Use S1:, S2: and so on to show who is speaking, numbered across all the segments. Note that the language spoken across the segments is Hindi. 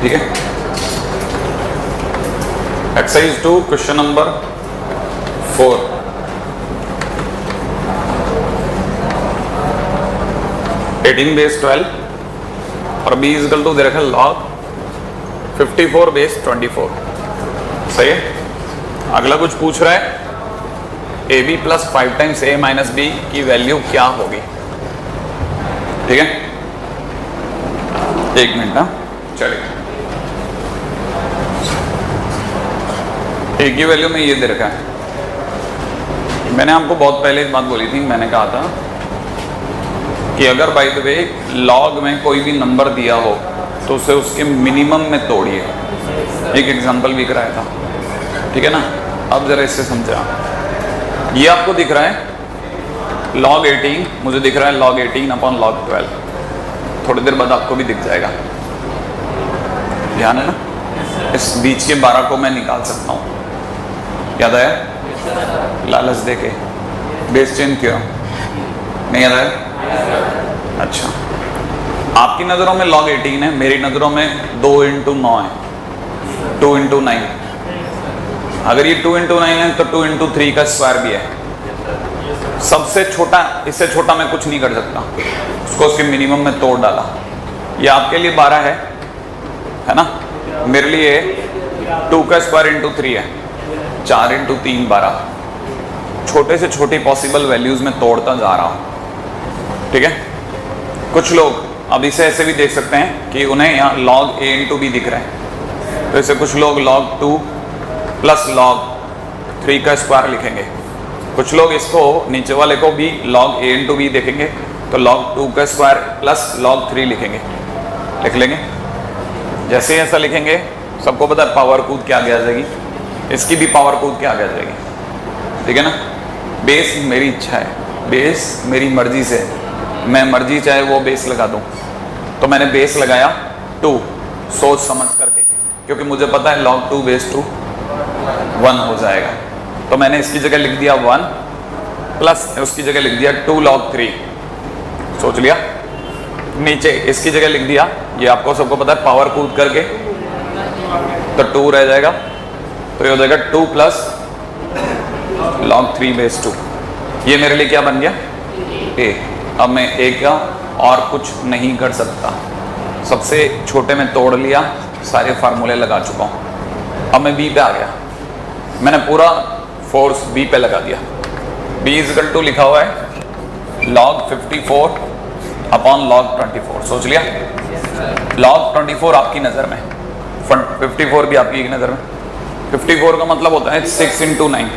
S1: ठीक है। Exercise 2 question number 4। Eighteen base 12 और b इजकल टू दे रखा log 54 बेस 24। सही है। अगला कुछ पूछ रहा है ab plus 5 times a minus b की वैल्यू क्या होगी। ठीक है, एक मिनट ना, चलिए। a की वैल्यू में ये दे रखा है। मैंने आपको बहुत पहले इस बात बोली थी, मैंने कहा था कि अगर बाय द वे लॉग में कोई भी नंबर दिया हो तो उसे उसके मिनिमम में तोड़िए। एक एग्जांपल भी कराया था, ठीक है ना। अब जरा इससे समझा। ये आपको दिख रहा है log 18, मुझे दिख रहा है log 18 अपॉन log 12। थोड़ी देर बाद आपको भी दिख जाएगा, ध्यान है ना। इस बीच के 12 को मैं निकाल सकता हूँ, याद आया? लालच देके बेस चेंज किया, नहीं याद आया? अच्छा, आपकी नज़रों में log 18 है, मेरी नज़रों में 2 इंटू 9 है, 2 इंटू 9। अगर ये 2 इंटू 9 है तो 2 इंटू 3 का स्क्वायर भी है। सबसे छोटा, इससे छोटा मैं कुछ नहीं कर सकता, उसको उसके मिनिमम में तोड़ डाला। ये आपके लिए 12 है ना, मेरे लिए 2 का स्क्वायर इंटू 3 है, 4 इंटू 3 12। छोटे से छोटी पॉसिबल वैल्यूज में तोड़ता जा रहा हूँ, ठीक है। कुछ लोग अब इसे ऐसे भी देख सकते हैं कि उन्हें यहाँ log a इंटू b दिख रहा है, तो इसे कुछ लोग log 2 प्लस log 3 का स्क्वायर लिखेंगे। कुछ लोग इसको नीचे वाले को भी log a इंटू b देखेंगे तो log 2 का स्क्वायर प्लस log 3 लिखेंगे, लिख लेंगे। जैसे ही ऐसा लिखेंगे, सबको पता है पावर कूद के आगे आ जाएगी, इसकी भी पावर कूद के आगे आ जाएगी, ठीक है ना। बेस मेरी इच्छा है, बेस मेरी मर्जी से, मैं मर्जी चाहे वो बेस लगा दूं, तो मैंने बेस लगाया 2 सोच समझ करके, क्योंकि मुझे पता है log 2 बेस 2 1 हो जाएगा। तो मैंने इसकी जगह लिख दिया 1 प्लस उसकी जगह लिख दिया 2 log 3, सोच लिया। नीचे इसकी जगह लिख दिया, ये आपको सबको पता है पावर कूद करके, तो 2 रह जाएगा, तो ये हो जाएगा 2 प्लस log 3 बेस 2। ये मेरे लिए क्या बन गया? a। अब मैं a का और कुछ नहीं कर सकता, सबसे छोटे में तोड़ लिया, सारे फार्मूले लगा चुका हूँ। अब मैं b पे आ गया, मैंने पूरा फोर्स b पे लगा दिया। b इजकल टू लिखा हुआ है log 54 अपॉन log 24, सोच लिया। log 24 आपकी नज़र में, 54 भी आपकी एक नज़र में। 54 का मतलब होता है 6 इंटू 9,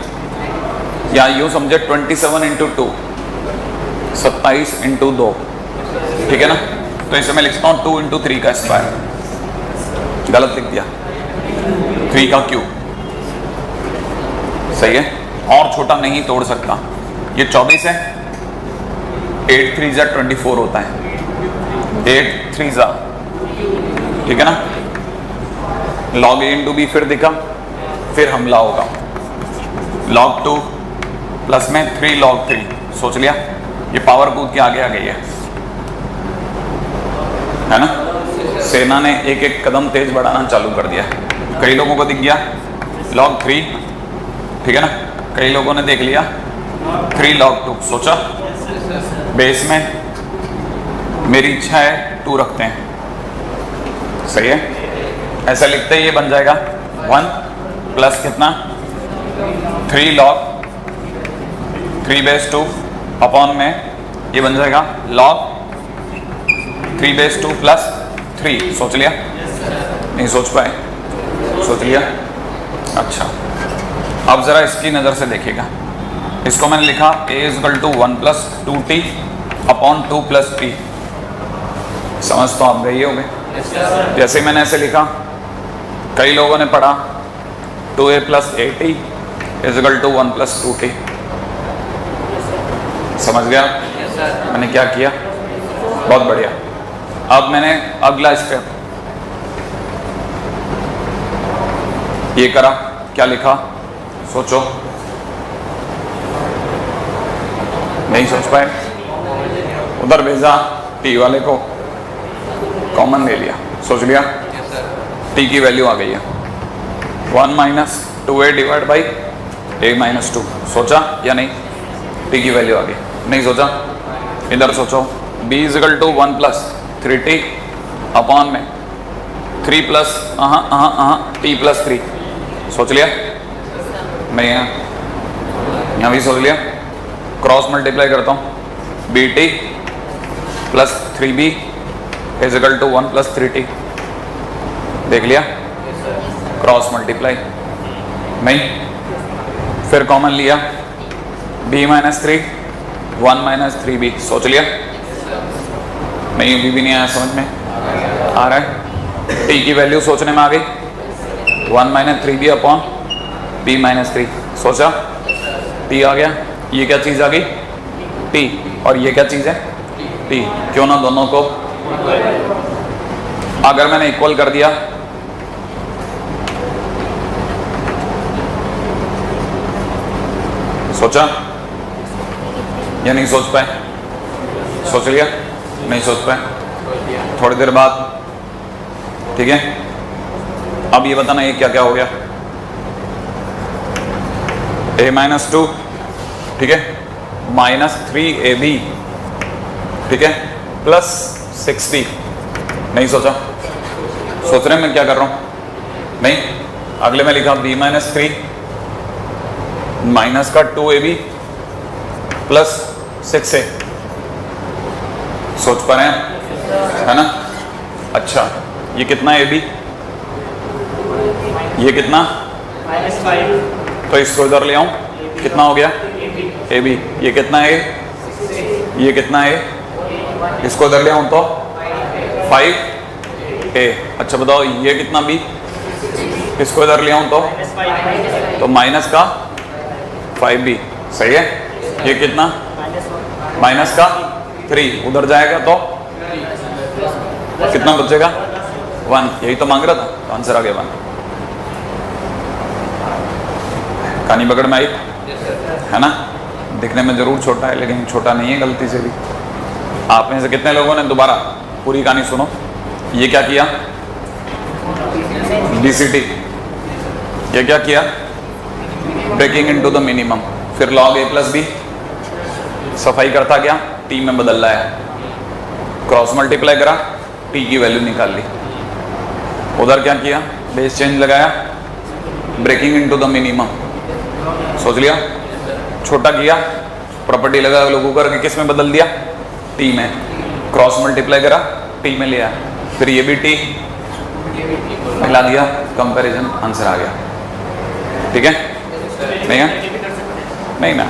S1: या यूँ समझे 27 इंटू 2, 27 इंटू 2, ठीक है ना। तो इसे मैं लिखता हूँ 2 इंटू 3 का स्क्वायर, गलत लिख दिया, 3 का क्यूब, सही है। और छोटा नहीं तोड़ सकता। ये 24 है, 8 3 जा 24 होता है, 8 3 जा, ठीक है ना। log a इंटू b फिर दिखा, फिर हमला होगा log 2 प्लस में 3 log 3, सोच लिया। ये पावर कूद के आगे आ गई है ना। सेना ने एक एक कदम तेज बढ़ाना चालू कर दिया। कई लोगों को दिख गया log 3, ठीक है ना। कई लोगों ने देख लिया 3 log 2, सोचा बेस में मेरी इच्छा है 2 रखते हैं, सही है। ऐसा लिखते ही ये बन जाएगा 1 प्लस कितना 3 log 3 बेस 2 अपॉन में ये बन जाएगा log 3 बेस 2 प्लस 3, सोच लिया? नहीं सोच पाए? सोच लिया। अच्छा, अब जरा इसकी नज़र से देखिएगा। इसको मैंने लिखा a equal to 1 plus 2t upon 2 plus t। समझ तो आप गई होंगे। जैसे मैंने ऐसे लिखा, कई लोगों ने पढ़ा 2a plus 8t is equal to 1 plus 2t। समझ गया मैंने क्या किया? बहुत बढ़िया। अब मैंने अगला स्टेप ये करा, क्या लिखा? सोचो, नहीं सोच पाए? उधर भेजा टी वाले को, कॉमन ले लिया, सोच लिया। टी की वैल्यू आ गई है 1 minus 2a divide by a minus 2। सोचा या नहीं? टी की वैल्यू आ गई, नहीं सोचा? इधर सोचो, b equal to 1 plus 3t upon में 3 प्लस t प्लस 3। सोच लिया? नहीं है, यहाँ भी सोच लिया। क्रॉस मल्टीप्लाई करता हूँ, b t plus 3b equal to 1 plus 3t। देख लिया? क्रॉस मल्टीप्लाई नहीं, फिर कॉमन लिया, b माइनस 3 1 माइनस 3b। सोच लिया? नहीं, अभी भी नहीं आया समझ में? आ रहा है? t की वैल्यू सोचने में आ गई 1 minus 3b upon b minus 3। सोचा? t आ गया, ये क्या चीज आ गई? t, और ये क्या चीज है? t। क्यों ना दोनों को अगर मैंने इक्वल कर दिया, सोचा या नहीं सोच पाए? सोच लिया? नहीं सोच पाए? थोड़ी देर बाद, ठीक है? अब ये बताना ये क्या क्या हो गया? a माइनस 2, ठीक है, माइनस 3ab, ठीक है, प्लस 6b। नहीं सोचा? सोच रहे हैं मैं क्या कर रहा हूं? नहीं, अगले में लिखा b माइनस 3 माइनस का 2ab प्लस 6a। सोच पा रहे हैं? है ना? अच्छा, ये कितना ab? ये कितना? -5। तो इसको इधर ले आऊं, कितना हो गया? ab। ये कितना है? ये कितना है? इसको इधर ले आऊं तो 5a। अच्छा बताओ, ये कितना b? इसको इधर ले आऊं तो माइनस का 5b। सही है? ये कितना? माइनस का 3, उधर जाएगा तो कितना बचेगा? 1। यही तो मांग रहा था, तो आंसर आ गया 1। कहानी पकड़ में आई? है ना? दिखने में जरूर छोटा है, लेकिन छोटा नहीं है गलती से भी। आप में से कितने लोगों ने दोबारा पूरी कहानी सुनो। ये क्या किया? DCT। ये क्या किया? Breaking into the minimum. फिर log a प्लस b, सफाई करता गया, t में बदल रहा है, क्रॉस मल्टीप्लाई करा, t की वैल्यू निकाल ली। उधर क्या किया? बेस चेंज लगाया, ब्रेकिंग इनटू द मिनिमम। सोच लिया? छोटा किया, प्रॉपर्टी लगा लोगों करके किस में बदल दिया? t में। क्रॉस मल्टीप्लाई करा, t में लिया, फिर ये भी t मिला दिया, कंपैरिजन, आंसर आ गया। ठीक है? नहीं है? नहीं ना,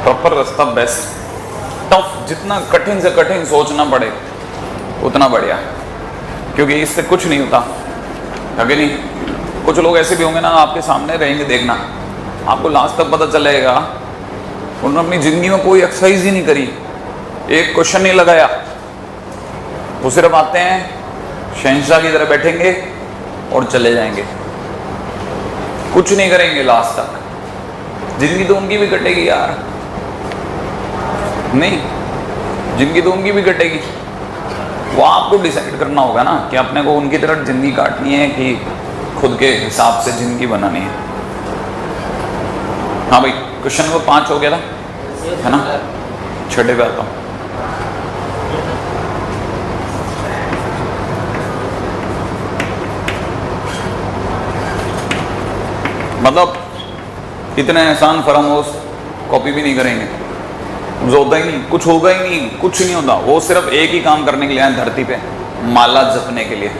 S1: प्रॉपर रास्ता बेस्ट। टफ, जितना कठिन से कठिन सोचना पड़े उतना बढ़िया, क्योंकि इससे कुछ नहीं होता। कभी नहीं। कुछ लोग ऐसे भी होंगे ना, आपके सामने रहेंगे, देखना आपको लास्ट तक पता चलेगा उन्होंने अपनी जिंदगी में कोई एक्सरसाइज ही नहीं करी, एक क्वेश्चन नहीं लगाया, वो सिर्फ आते हैं, शहंशाह की तरह बैठेंगे और चले जाएंगे, कुछ नहीं करेंगे लास्ट तक। जिंदगी तो उनकी भी कटेगी यार, नहीं, जिंदगी तो उनकी भी कटेगी। वो आपको डिसाइड करना होगा ना कि अपने को उनकी तरह जिंदगी काटनी है कि खुद के हिसाब से जिंदगी बनानी है। हाँ भाई, क्वेश्चन नंबर 5 हो गया था, है ना? छठे पे आता हूँ। मतलब इतने आसान फरामोश कॉपी भी नहीं करेंगे, होता ही नहीं, कुछ होगा ही नहीं, कुछ नहीं होता। वो सिर्फ एक ही काम करने के लिए आए धरती पे, माला जपने के लिए।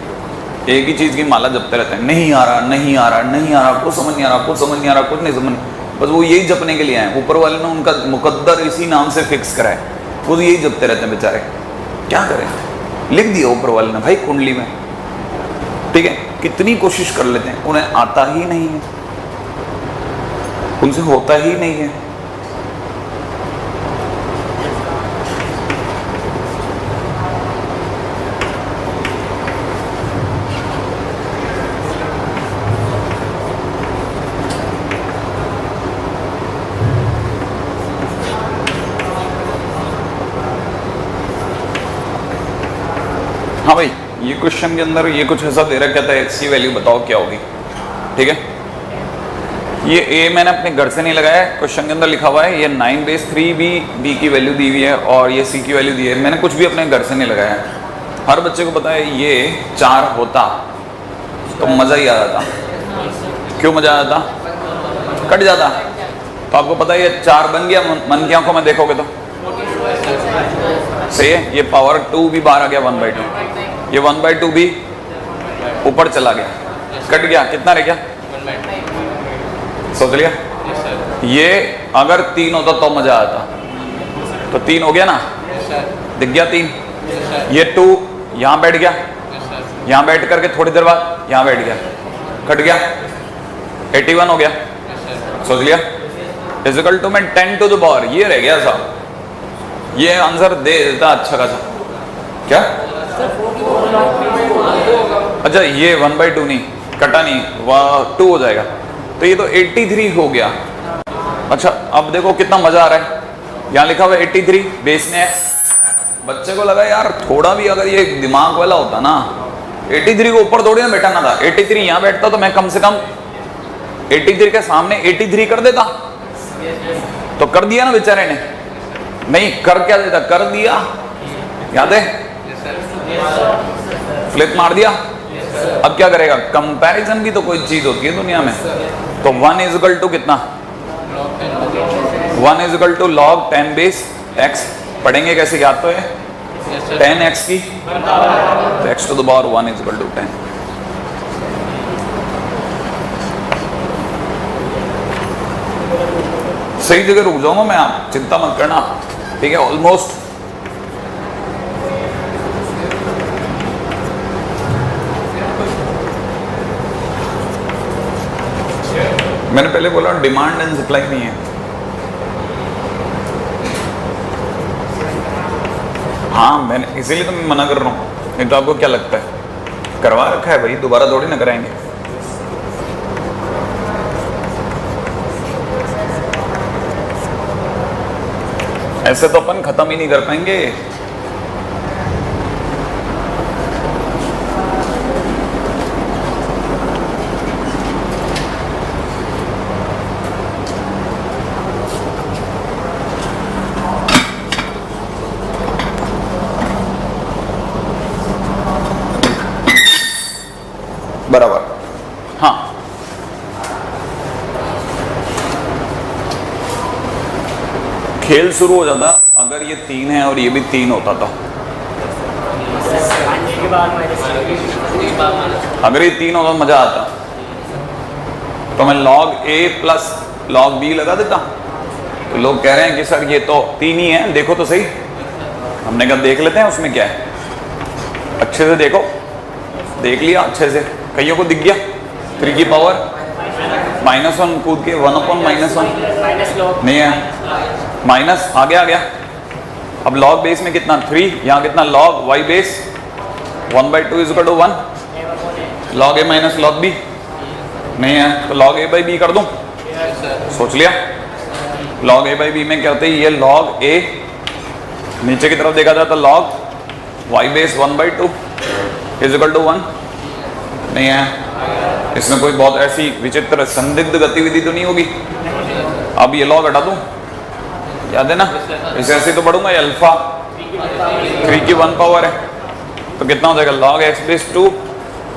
S1: एक ही चीज की माला जपते रहते हैं, नहीं आ रहा, नहीं आ रहा, नहीं आ रहा, कुछ समझ नहीं आ रहा, कुछ समझ नहीं आ रहा, कुछ नहीं समझ, बस वो यही जपने के लिए आए। ऊपर वाले ने उनका मुकद्दर इसी नाम से फिक्स करा है, वो यही जपते रहते हैं बेचारे। क्या करें? लिख दिया ऊपर वाले ने भाई कुंडली में, ठीक है? कितनी कोशिश कर लेते हैं, उन्हें आता ही नहीं है, उनसे होता ही नहीं है। हाँ भाई, ये क्वेश्चन के अंदर ये कुछ ऐसा दे रखा था, x की वैल्यू बताओ क्या होगी, ठीक है। ये a मैंने अपने घर से नहीं लगाया, क्वेश्चन के अंदर लिखा हुआ है। ये 9/3 भी b की वैल्यू दी हुई है और ये c की वैल्यू दी है। मैंने कुछ भी अपने घर से नहीं लगाया है। हर बच्चे को पता है ये 4 होता तो मज़ा ही आ जाता। क्यों मज़ा आ जाता? कट जाता। तो आपको पता है ये 4 बन गया, मन की आंखों में देखोगे तो सही है। ये पावर 2 भी बाहर आ गया 1/2, ये 1/2 भी ऊपर चला गया, कट गया, कितना रह गया? सोच लिया। ये अगर 3 होता तो मजा आता, तो 3 हो गया ना, दिख गया 3। ये 2 यहाँ बैठ गया, यहाँ बैठ करके थोड़ी देर बाद यहाँ बैठ गया, कट गया, 81 हो गया। सोच लिया। इजिकल टू में 10 टू द पावर, ये रह गया साहब। ये आंसर दे देता अच्छा खासा। क्या? अच्छा ये 1/2 नहीं, कटा नहीं, वह 2 हो जाएगा, तो ये तो 83 हो गया। अच्छा अब देखो कितना मजा आ रहा है। यहाँ लिखा हुआ है 83, बेस में है। बच्चे को लगा यार थोड़ा भी अगर ये दिमाग वाला होता ना, 83 को ऊपर थोड़ी ना बैठाना था। 83 यहाँ बैठता तो मैं कम से कम 83 के सामने 83 कर देता। तो कर दिया ना बेचारे ने। नहीं कर क्या देता, कर दिया, याद है? फ्लिप मार दिया। अब क्या करेगा? कंपैरिजन भी तो कोई चीज होती है दुनिया में। तो 1 इजिकल टू कितना? 1 equal to log 10 base x। पढ़ेंगे कैसे, याद तो है? 10x की तो x to the power 1 equal to 10। सही जगह रुक जाऊंगा मैं, आप चिंता मत करना, ठीक है। ऑलमोस्ट मैंने पहले बोला डिमांड एंड सप्लाई नहीं है। हाँ मैंने इसीलिए तो मैं मना कर रहा हूँ, नहीं तो आपको क्या लगता है करवा रखा है भाई, दोबारा थोड़ी ना कराएंगे। ऐसे तो अपन खत्म ही नहीं कर पाएंगे। बराबर। हाँ खेल शुरू हो जाता अगर ये 3 है और ये भी 3 होता तो। अगर ये 3 होता तो मजा आता, तो मैं log a plus log b लगा देता। तो लोग कह रहे हैं कि सर ये तो 3 ही है, देखो तो सही। हमने कहा देख लेते हैं उसमें क्या है, अच्छे से देखो। देख लिया अच्छे से, कईयों को दिख गया 3 की पावर -1 कूद के 1/-1 नहीं है, माइनस आ गया। अब log बेस में कितना 3, यहाँ कितना log y base 1/2 is equal to 1, log a minus log b नहीं है, तो log a बाई b कर दूं। सोच लिया। log a बाई b में क्या होता है, ये log a नीचे की तरफ देखा जाए तो log y base 1/2 is equal to 1 नहीं है। इसमें कोई बहुत ऐसी विचित्र संदिग्ध गतिविधि तो नहीं होगी। अब ये log हटा दूं, याद है ना, इसे ऐसे तो पढ़ूंगा। ये अल्फा 3 की 1 पावर है, तो कितना हो जाएगा log x base 2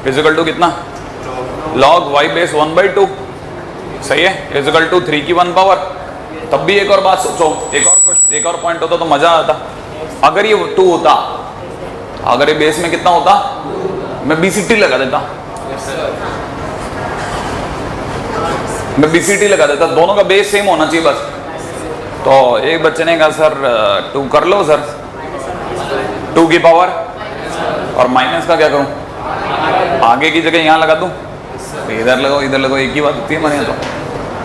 S1: is equal to कितना log y बेस 1/2 सही है, इज इक्वल टू 3 की 1 पावर। तब भी एक और बात सोचो, एक और पॉइंट होता तो मजा आता। अगर ये 2 होता, अगर ये बेस में कितना होता, मैं BCT लगा देता, मैं BCT लगा देता। दोनों का बेस सेम होना चाहिए बस। तो एक बच्चे ने कहा सर 2 कर लो सर, 2 की पावर, और माइनस का क्या करूं, आगे की जगह यहाँ लगा दूं, इधर लगाओ, एक ही बात होती है हमारे यहाँ तो,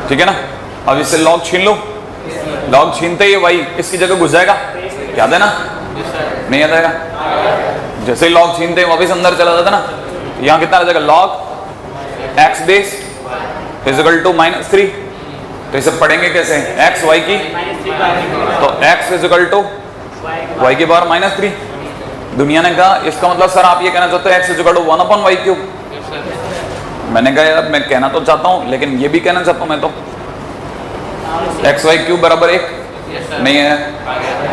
S1: ठीक है ना। अब इससे log छीन लो, log छीनते ही y इसकी जगह घुस जाएगा, याद है ना? नहीं याद आएगा? जैसे ही log छीनते ही वापस अंदर चला जाता ना, यहाँ कितना आ जाएगा log x base is equal to -3। तो इसे पढ़ेंगे कैसे, x y की, तो x is equal to y की पावर -3 दुनिया ने कहा इसका मतलब सर आप ये कहना चाहते हैं x is equal to 1/y³। मैंने कहा यार मैं कहना तो चाहता हूँ लेकिन ये भी कहना चाहता हूँ मैं तो xy³ बराबर 1 नहीं है।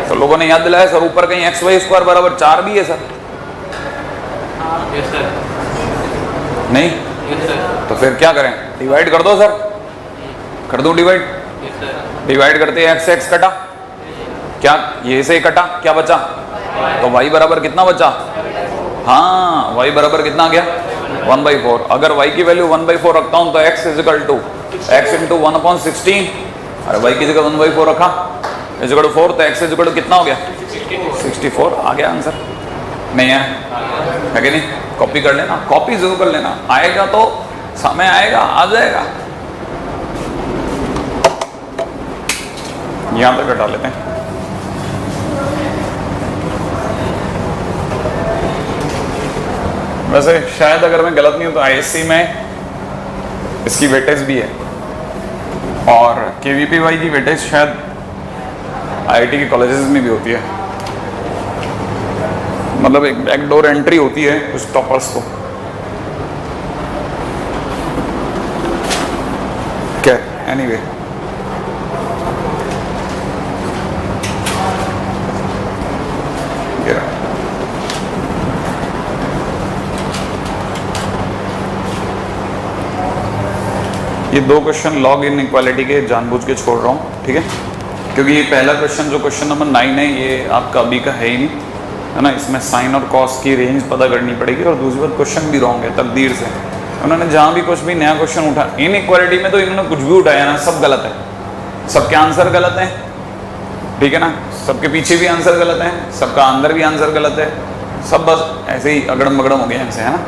S1: तो लोगों ने याद दिलाया सर ऊपर कहीं xy² बराबर 4 भी है सर। नहीं तो फिर क्या करें, डिवाइड कर दो सर। कर दूं डिवाइड? डिवाइड करते हैं x कटा, क्या ये से कटा, क्या बचा? तो y बराबर कितना बचा? हाँ y बराबर कितना आ गया? 1/4। अगर y की वैल्यू 1/4 रखता हूं तो x is equal to x into 1/16। अरे y की जगह 1/4 रखा इज इक्वल टू 4 तो x इज इक्वल टू कितना हो गया? 64 आ गया आंसर। नहीं है कि नहीं? कॉपी कर लेना, कॉपी जरूर कर लेना, आएगा तो समय आएगा आ जाएगा। यहां तक हटा लेते हैं। वैसे शायद अगर मैं गलत नहीं हूं तो आईएससी में इसकी वेटेज भी है और केवीपीवाई की वेटेज शायद आईआईटी के कॉलेजेस में भी होती है। मतलब एक बैकडोर एंट्री होती है उस टॉपर्स को। क्या एनीवे ये दो क्वेश्चन लॉग इन इक्वालिटी के जानबूझ के छोड़ रहा हूँ, ठीक है? क्योंकि ये पहला क्वेश्चन जो क्वेश्चन नंबर 9 है ये आपका अभी का है ही नहीं, है ना? इसमें साइन और कॉस की रेंज पता करनी पड़ेगी। और दूसरी बात क्वेश्चन भी रॉन्ग है तकदीर से। उन्होंने जहाँ भी कुछ भी नया क्वेश्चन उठा इन इक्वालिटी में तो इन्होंने कुछ भी उठाया ना सब गलत है, सबके आंसर गलत हैं, ठीक है ना? सबके पीछे भी आंसर गलत है, सबका अंदर भी आंसर गलत है, सब बस ऐसे ही अगड़म बगड़म हो गया इनसे, है ना?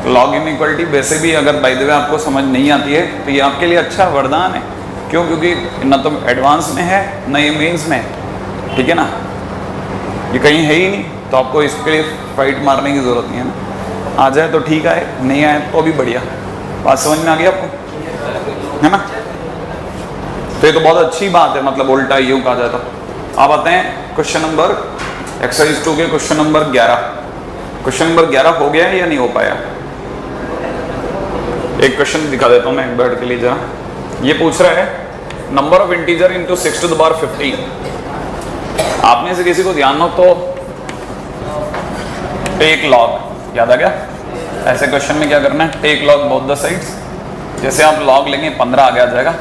S1: लॉग इन इक्वालिटी वैसे भी अगर बाय द वे आपको समझ नहीं आती है तो ये आपके लिए अच्छा वरदान है। क्यों? क्योंकि न तो एडवांस में है न ये मेंस में है, ठीक है ना? ये कहीं है ही नहीं तो आपको इसके लिए फाइट मारने की ज़रूरत नहीं है ना। आ जाए तो ठीक है, नहीं आए तो भी बढ़िया। बात समझ में आ गई आपको, है ना? तो ये तो बहुत अच्छी बात है, मतलब उल्टा यूँ कहा जाए तो। आप आते हैं क्वेश्चन नंबर एक्सरसाइज 2 के क्वेश्चन नंबर 11। क्वेश्चन नंबर 11 हो गया है या नहीं हो पाया? एक क्वेश्चन दिखा देता हूँ मैं एक बैठ के लिए जरा। ये पूछ रहा है number of integer into 6 to the power 15। आपने से किसी को ध्यान हो तो टेक लॉग याद आ गया? ऐसे क्वेश्चन में क्या करना है? Take log both the sides. जैसे आप लॉग लेंगे 15 आगे आ जाएगा,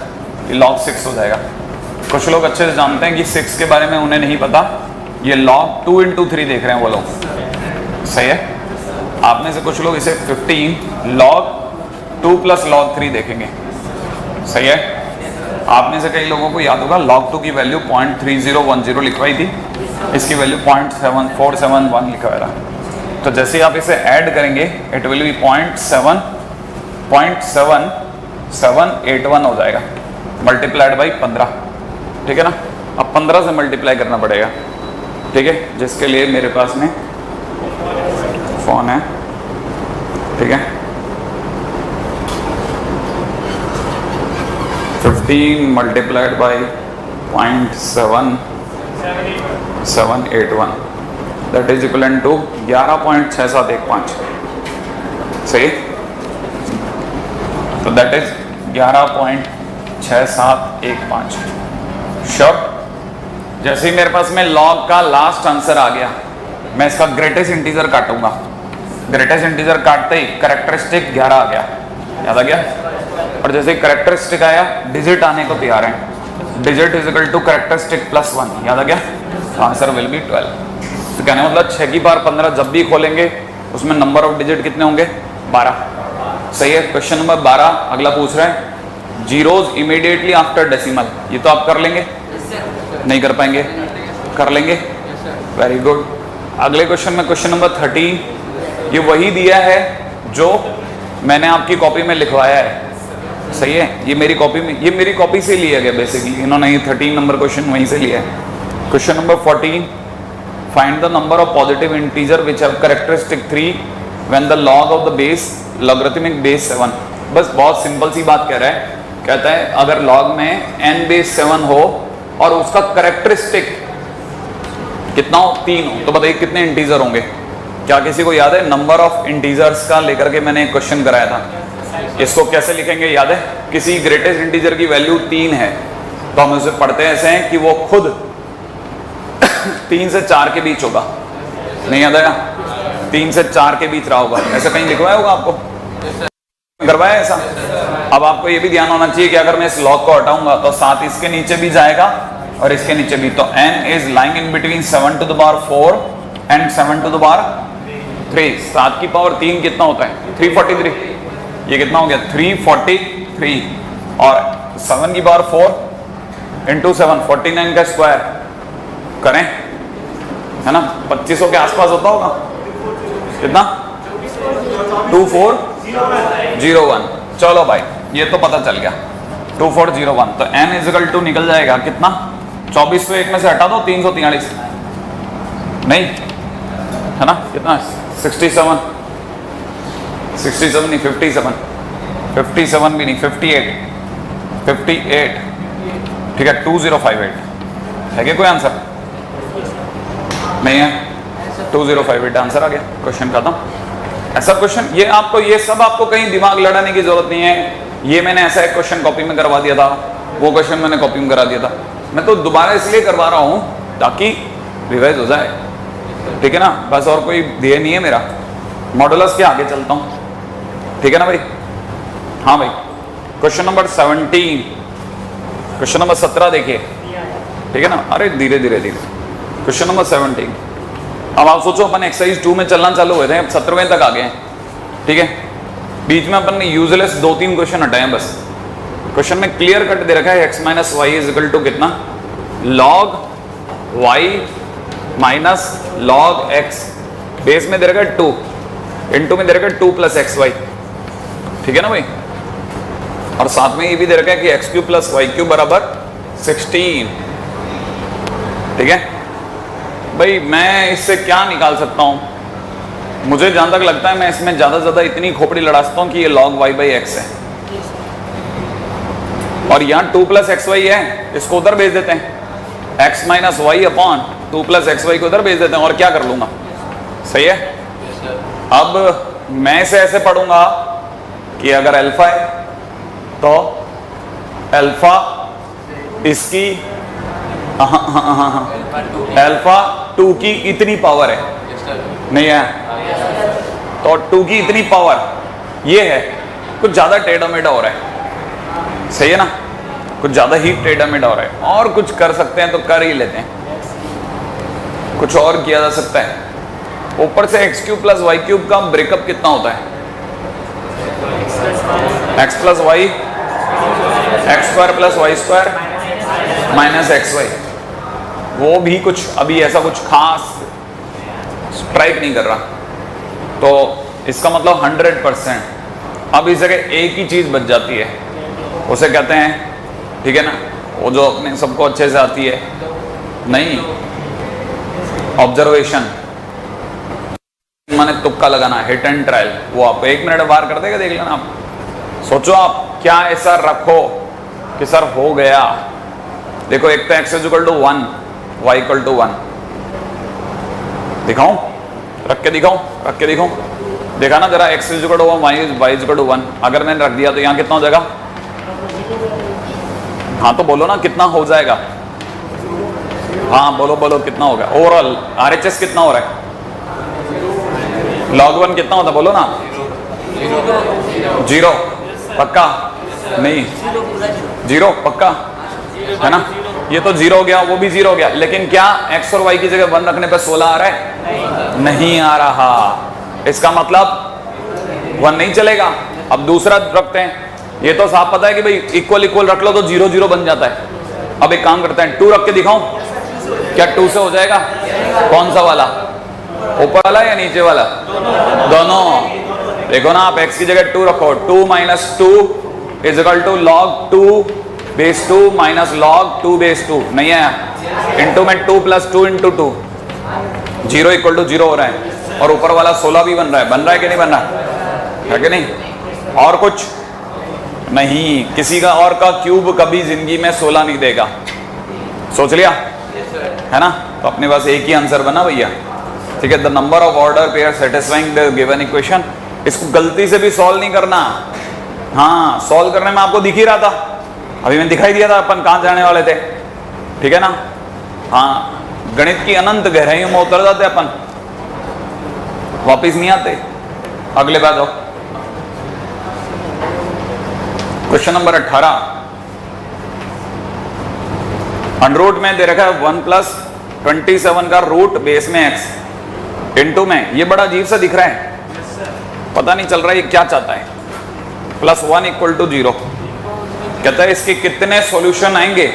S1: ये लॉग 6 हो जाएगा। कुछ लोग अच्छे से जानते हैं कि 6 के बारे में उन्हें नहीं पता, ये लॉग 2 इंटू 3 देख रहे हैं वो लोग, सही है? आप में से कुछ लोग इसे 15 लॉग 2 प्लस लॉग 3 देखेंगे, सही है? आप में से कई लोगों को याद होगा लॉग 2 की वैल्यू 0.3010 लिखवाई थी, इसकी वैल्यू 0.7471 लिखा हुआ था। तो जैसे आप इसे ऐड करेंगे इट विल बी 0.7781 हो जाएगा मल्टीप्लाइड बाई 15, ठीक है ना? अब 15 से मल्टीप्लाई करना पड़ेगा, ठीक है? जिसके लिए मेरे पास में फोन है, ठीक है? 15 multiplied by 0.7781 that is equal to 11.6715, सही? तो दैट इज 11.6715। श्योर? जैसे ही मेरे पास में लॉग का लास्ट आंसर आ गया मैं इसका ग्रेटेस्ट इंटीजर काटूंगा। ग्रेटेस्ट इंटीजर काटते ही कैरेक्टरिस्टिक 11 आ गया, याद आ गया? और जैसे कैरेक्टरिस्टिक आया डिजिट आने को तैयार है, digit is equal to characteristic plus 1, याद आ गया? Answer will be 12। तो कहने मतलब 6 की पावर 15 जब भी खोलेंगे उसमें नंबर ऑफ डिजिट कितने होंगे? 12, सही है? क्वेश्चन नंबर 12 अगला पूछ रहा है जीरोज इमीडिएटली आफ्टर डेसिमल। ये तो आप कर लेंगे? नहीं कर पाएंगे? कर लेंगे? Very good. अगले क्वेश्चन में क्वेश्चन नंबर 13, ये वही दिया है जो मैंने आपकी कॉपी में लिखवाया है, सही है? ये मेरी कॉपी में, ये मेरी कॉपी से लिया गया बेसिकली, इन्होंने ये 13 नंबर क्वेश्चन वहीं से लिया है। Question number 14, find the number of positive integer which have characteristic 3 when the log of the base logarithmic base 7। बस बहुत सिंपल सी बात कह रहा है, कहता है अगर लॉग में n बेस 7 हो और उसका कैरेक्टरिस्टिक कितना हो? 3 हो, तो बताइए कितने इंटीजर होंगे? क्या किसी को याद है? नंबर ऑफ इंटीजर्स का लेकर के मैंने एक क्वेश्चन कराया था, इसको कैसे लिखेंगे याद है? किसी ग्रेटेस्ट इंटीजर की वैल्यू 3 है तो हम उसे पढ़ते ऐसे हैं कि वो खुद 3 से 4 के बीच होगा। नहीं याद आया? 3 से 4 के बीच रहा होगा, ऐसा कहीं लिखवाया होगा आपको, करवाया ऐसा? अब आपको ये भी ध्यान होना चाहिए कि अगर मैं इस लॉग को हटाऊंगा तो 7 इसके नीचे भी जाएगा और इसके नीचे भी, तो n is lying in between 7 to the power 4 and 7 to the power 3। 7 की पावर 3 कितना होता है? 343। ये कितना हो गया? 343। और 7 की पावर 4 इंटू 7 49 का स्क्वायर करें, है ना, 2500 के आसपास होता होगा। कितना? 2401। चलो भाई ये तो पता चल गया 2401। तो n इजकल टू निकल जाएगा कितना? 24 को 1 में से हटा दो, 343 नहीं है ना, कितना? 67 नहीं 57 भी नहीं 58 ठीक है 2058 है क्या? कोई आंसर नहीं है? 2058 आंसर आ गया, क्वेश्चन खत्म। ऐसा क्वेश्चन ये आपको, ये सब आपको कहीं दिमाग लड़ाने की जरूरत नहीं है। ये मैंने ऐसा एक क्वेश्चन कॉपी में करवा दिया था, वो क्वेश्चन मैंने कॉपी में करा दिया था। मैं तो दोबारा इसलिए करवा रहा हूं ताकि रिवाइज हो जाए, ठीक है ना, बस और कोई ध्येय नहीं है मेरा। मॉडुलस के आगे चलता हूं, ठीक है ना भाई? हाँ भाई, क्वेश्चन नंबर 17, क्वेश्चन नंबर 17 देखिए, ठीक है ना? अरे धीरे धीरे क्वेश्चन नंबर 17। अब आप सोचो अपन एक्सरसाइज 2 में चलना चालू हुए थे, अब 17वें तक आ गए हैं, ठीक है? बीच में अपन ने यूजलेस 2-3 क्वेश्चन हटाए बस। क्वेश्चन में क्लियर कट दे रखा है x minus y is equal to कितना? log y minus log x। Base में दे रखा है 2, इनटू में दे रखा है 2 प्लस एक्स वाई, ठीक है ना भाई? और साथ में ये भी दे रखा है कि x cube plus y cube बराबर 16, ठीक है भाई? मैं इससे क्या निकाल सकता हूं? मुझे जहां तक लगता है मैं इसमें ज्यादा से ज्यादा इतनी खोपड़ी लड़ा सकता हूं कि ये log y बाई एक्स है, और यहाँ 2 प्लस एक्स वाई है, इसको उधर भेज देते हैं, x minus y upon 2 plus x y को उधर भेज देते हैं, और क्या कर लूंगा? सही है? अब मैं इसे ऐसे पढ़ूंगा कि अगर अल्फा है तो अल्फा इसकी अल्फा 2 की इतनी पावर है, नहीं है? तो 2 की इतनी पावर ये है, कुछ ज्यादा टेढ़ा मेढ़ा हो रहा है, सही है ना? कुछ ज्यादा ही टेढ़ा मेढ़ा हो रहा है, और कुछ कर सकते हैं तो कर ही लेते हैं, कुछ और किया जा सकता है। ऊपर से x cube plus y cube का ब्रेकअप कितना होता है? X plus y, x square plus y square minus x y. वो भी कुछ अभी ऐसा कुछ खास स्ट्राइक नहीं कर रहा, तो इसका मतलब 100%। अब इस जगह एक ही चीज बच जाती है, उसे कहते हैं, ठीक है ना, वो जो अपने सबको अच्छे से आती है, नहीं, ऑब्जर्वेशन, माने तुक्का लगाना, हिट एंड ट्रायल। वो आप 1 मिनट बाहर कर देगा, देख लेना आप। सोचो आप क्या ऐसा रखो कि सर हो गया। देखो एक तो x equal to 1, y equal to 1, दिखाऊं? रख के दिखाऊं? रख के दिखाऊं? देखा ना जरा, x equal to 1, y equal to 1। अगर मैंने रख दिया तो यहाँ कितना हो जाएगा? हाँ तो बोलो ना कितना हो जाएगा? हाँ बोलो बोलो कितना होगा? ओवरऑल RHS कितना हो रहा है? log 1 कितना होता है बोलो ना? 0 पक्का? नहीं 0 पक्का है ना? ये तो 0 हो गया, वो भी 0 हो गया, लेकिन क्या x और y की जगह 1 रखने पर 16 आ रहा है? नहीं आ रहा। इसका मतलब 1 नहीं चलेगा। अब दूसरा रखते हैं, ये तो साफ पता है कि भाई इक्वल इक्वल रख लो तो 0 0 बन जाता है। अब एक काम करते हैं, 2 रख के दिखाऊं? क्या 2 से हो जाएगा? कौन सा वाला? ऊपर वाला या नीचे वाला? दोनों। देखो ना, आप x की जगह 2 रखो, 2 minus 2 is equal to log 2 base 2 minus log 2 base 2, नहीं है? इंटू में 2 प्लस 2 इंटू 2, 0 इक्वल टू 0 हो रहा है, और ऊपर वाला 16 भी बन रहा है। बन रहा है कि नहीं बन रहा है कि नहीं? और कुछ नहीं, किसी का और का क्यूब कभी जिंदगी में 16 नहीं देगा। सोच लिया है ना? तो अपने पास एक ही आंसर बना भैया, ठीक है, the number of order pair satisfying the given equation. इसको गलती से भी सॉल्व नहीं करना। हाँ, सॉल्व करने में आपको दिख ही रहा था, अभी मैंने दिखाई दिया था अपन कहां जाने वाले थे, ठीक है ना। हाँ, गणित की अनंत गहराइयों में उतर जाते अपन, वापिस नहीं आते। अगले बात हो, क्वेश्चन नंबर 18। अंडर में दे रखा है 1 + 27 का रूट बेस में x इनटू में, ये बड़ा अजीब सा दिख रहा है, पता नहीं चल रहा है ये क्या चाहता है। +1 = 0 कहता है इसके कितने सॉल्यूशन आएंगे?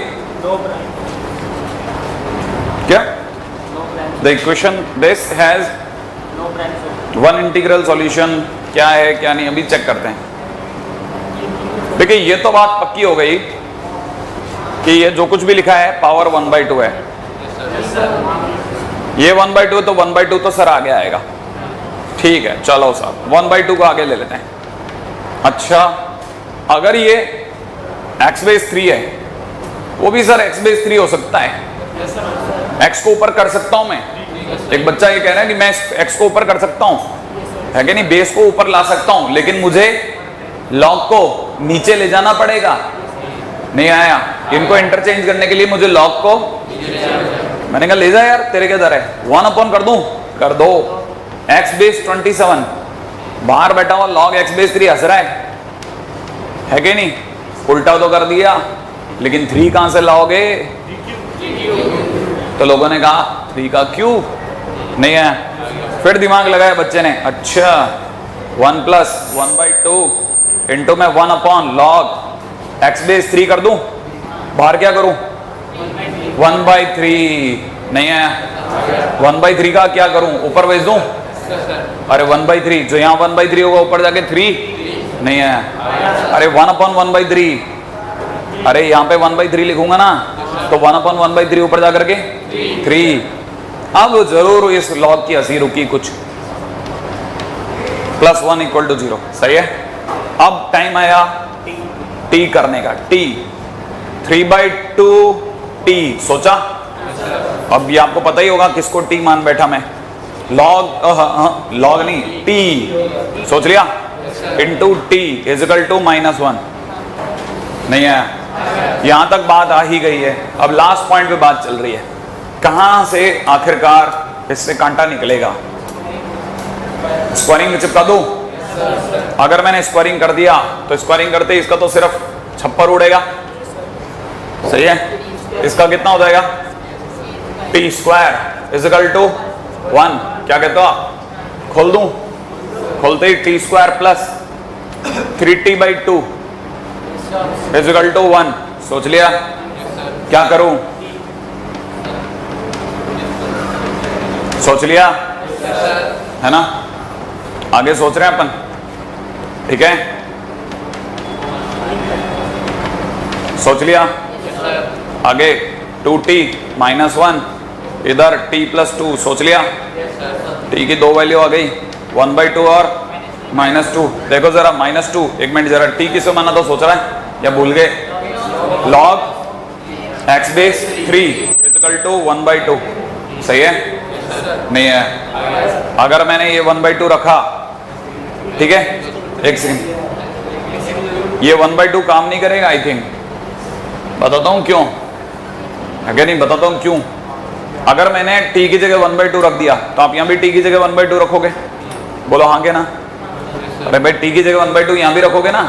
S1: क्या? The equation this has one integral solution, क्या है क्या नहीं अभी चेक करते हैं। देखिए ये तो बात पक्की हो गई कि ये जो कुछ भी लिखा है पावर 1/2 है। ये 1/2 तो 1/2 तो सर आगे आएगा, ठीक है चलो साहब 1/2 को आगे ले लेते हैं। अच्छा, अगर ये x/3 है, वो भी सर x/3 हो सकता है, x को ऊपर कर सकता हूं मैं। एक बच्चा ये कह रहा है कि मैं x को ऊपर कर सकता हूं, है कि नहीं, बेस को ऊपर ला सकता हूं, लेकिन मुझे लॉग को नीचे ले जाना पड़ेगा। नहीं आया, इनको इंटरचेंज करने के लिए मुझे लॉग को, मैंने कहा ले जा यार, तेरे क्या दर है, 1/, कर दूं, कर दो। x/27 बाहर बैठा हुआ log x/3 हंस रहा है कि नहीं, उल्टा तो कर दिया, लेकिन 3 कहां से लाओगे? तो लोगों ने कहा 3 का क्यूब, नहीं है, फिर दिमाग लगाया बच्चे ने, अच्छा 1 + 1/2 इंटू में 1/ log x/3 कर दूं, बाहर क्या करूं? 1/3, नहीं है, 1/3 का क्या करूं, ऊपर भेज दूं? अरे 1/3, जो यहाँ 1/3 होगा ऊपर जाके 3, नहीं है, अरे 1/1/3, अरे यहाँ पे 1/3 लिखूंगा ना, तो 1/1/3 ऊपर जाकर के 3। अब जरूर इस लॉग की हंसी रुकी कुछ, +1 = 0, सही है। अब टाइम आया t करने का, t 3/2 t सोचा। अब ये आपको पता ही होगा किसको t मान बैठा मैं, लॉग नहीं, t सोच लिया, इंटू t = -1, नहीं है, यहां तक बात आ ही गई है। अब लास्ट पॉइंट पे बात चल रही है, कहां से आखिरकार इससे कांटा निकलेगा। स्क्वायरिंग में चिपका दूं, अगर मैंने स्क्वायरिंग कर दिया तो स्क्वायरिंग करते ही इसका तो सिर्फ छप्पर उड़ेगा, सही है। इसका कितना हो जाएगा? t² = 1, क्या कहते हो आप? खोल दूं, खोलते ही t² + 3t/2 = 1, सोच लिया, क्या करूं? सोच लिया है ना, आगे सोच रहे हैं अपन, ठीक है, सोच लिया। आगे 2t - 1, इधर t + 2, सोच लिया। t की 2 वैल्यू आ गई, 1/2 और -2। देखो जरा -2, एक मिनट जरा, t किससे माना तो सोच रहा है या भूल गए? log x/3 = 1/2, सही है, नहीं है। अगर मैंने ये 1/2 रखा, ठीक है, एक सेकंड, ये 1/2 काम नहीं करेगा आई थिंक, बताता हूं क्यों, अगर नहीं बताता हूं क्यों। अगर मैंने t की जगह 1/2 रख दिया, तो आप यहां भी t की जगह 1/2 रखोगे, बोलो हाँ के ना? अरे भाई t की जगह 1/2 यहां भी रखोगे ना,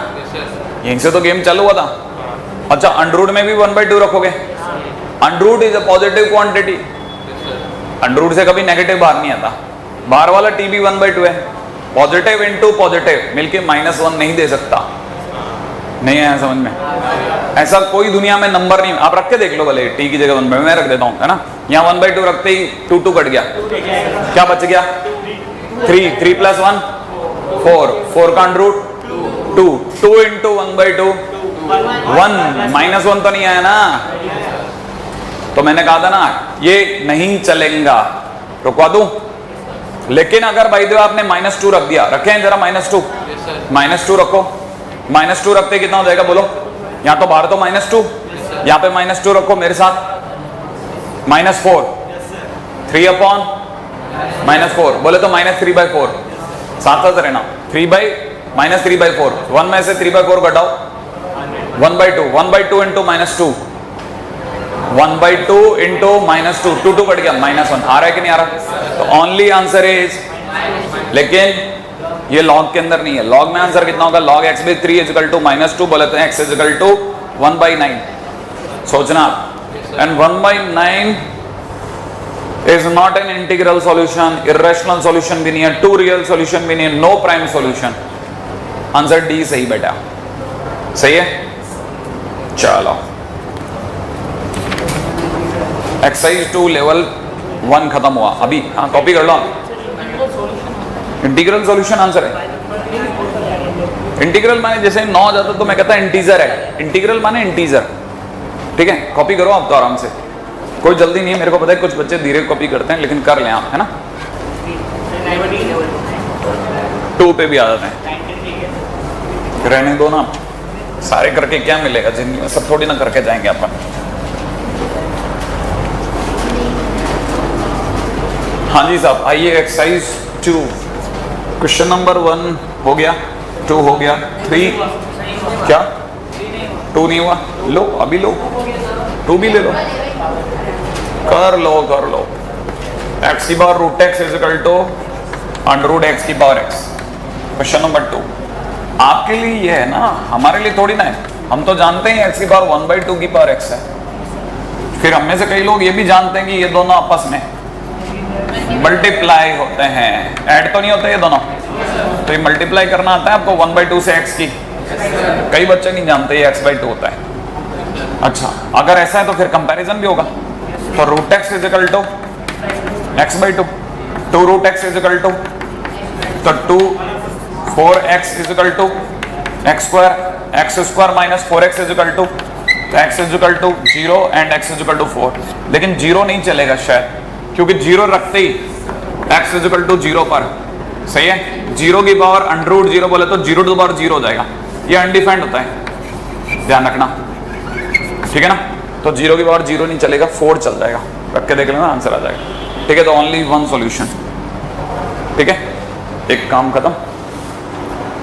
S1: यहीं से तो गेम चालू हुआ था। अच्छा, अंडर में भी 1/2 रखोगे, under is a positive quantity, under से कभी नेगेटिव बाहर नहीं आता, बाहर वाला t भी 1/2 है, पॉजिटिव इंटू पॉजिटिव मिलके -1 नहीं दे सकता, नहीं आया समझ में? ऐसा कोई दुनिया में नंबर नहीं, आप रख के देख लो भले, t की जगह 1/2, मैं रख देता हूं, है ना, यहाँ 1/2 रखते ही 2 कट गया, क्या बच गया? 3 + 1 4 का अंडर रूट 2 इंटू 1/2 1, -1 तो नहीं आया ना, तो मैंने कहा था ना ये नहीं चलेगा, रुकवा दूं। लेकिन अगर भाई देव आपने -2 रख दिया, रखे हैं जरा -2, -2 रखो, -2 रखते कितना हो जाएगा बोलो? यहाँ तो बाहर तो -2, यहाँ पे -2 रखो मेरे साथ, -4, 3/, -4, बोले तो -3/4, साथ साथ रहना, 3/-3/4, 1 में से 3/4 घटाओ, 1/2, 1/2 इंटू -2, 1/2 इंटू -2, 2 कट गया, -1, आ रहा है कि नहीं आ रहा? तो ओनली आंसर इज, लेकिन ये लॉग के अंदर नहीं है, लॉग में आंसर कितना होगा? log x/3 = -2, बोले तो x = 1/9, सोचना। And 1/9 is not an integral solution, irrational solution भी नहीं है, 2 real solution भी नहीं है, no prime solution। Answer D सही बेटा, सही है। चलो एक्सरसाइज 2 लेवल 1 खत्म हुआ अभी, हाँ कॉपी कर लो। इंटीग्रल सॉल्यूशन आंसर है। इंटीग्रल माने जैसे 9 आ जाता तो मैं कहता इंटीजर है, इंटीग्रल माने इंटीजर, ठीक है। कॉपी करो आप तो आराम से, कोई जल्दी नहीं है, मेरे को पता है कुछ बच्चे धीरे कॉपी करते हैं, लेकिन कर लें आप, है ना। 2 पे भी आ जाते हैं, रहने दो ना, सारे करके क्या मिलेगा जिंदगी में, सब थोड़ी ना करके जाएंगे अपन। हाँ जी साहब, आइए एक्सरसाइज 2, क्वेश्चन नंबर 1 हो गया, 2 हो गया, 3 क्या 2 नहीं हुआ? लो अभी लो, 2 भी ले लो, कर लो कर लो। x की पावर √x = √x की पावर x। क्वेश्चन नंबर 2 आपके लिए ये है ना, हमारे लिए थोड़ी ना है। हम तो जानते हैं x की पावर 1/2 की पावर x है, फिर हम में से कई लोग ये भी जानते हैं कि ये दोनों आपस में मल्टीप्लाई होते हैं, ऐड तो नहीं होते ये दोनों, तो ये मल्टीप्लाई करना आता है आपको 1/2 से x की। कई बच्चे नहीं जानते ये x/2 होता है। अच्छा, अगर ऐसा है तो फिर कंपैरिजन भी होगा, तो √x = x/2, 2 √x = तो 2 4x = x², x² - 4x = x = 0 and x = 4। लेकिन 0 नहीं चलेगा शायद, क्योंकि 0 रखते ही x = 0 पर, सही है। 0 की पावर √0 बोले तो 0 टू पावर 0 हो जाएगा, ये अनडिफाइंड होता है, ध्यान रखना, ठीक है ना। तो 0 की पावर 0 नहीं चलेगा, 4 चल जाएगा, रख के देख लेना आंसर आ जाएगा, ठीक है। तो ओनली 1 सॉल्यूशन, ठीक है। एक काम खत्म,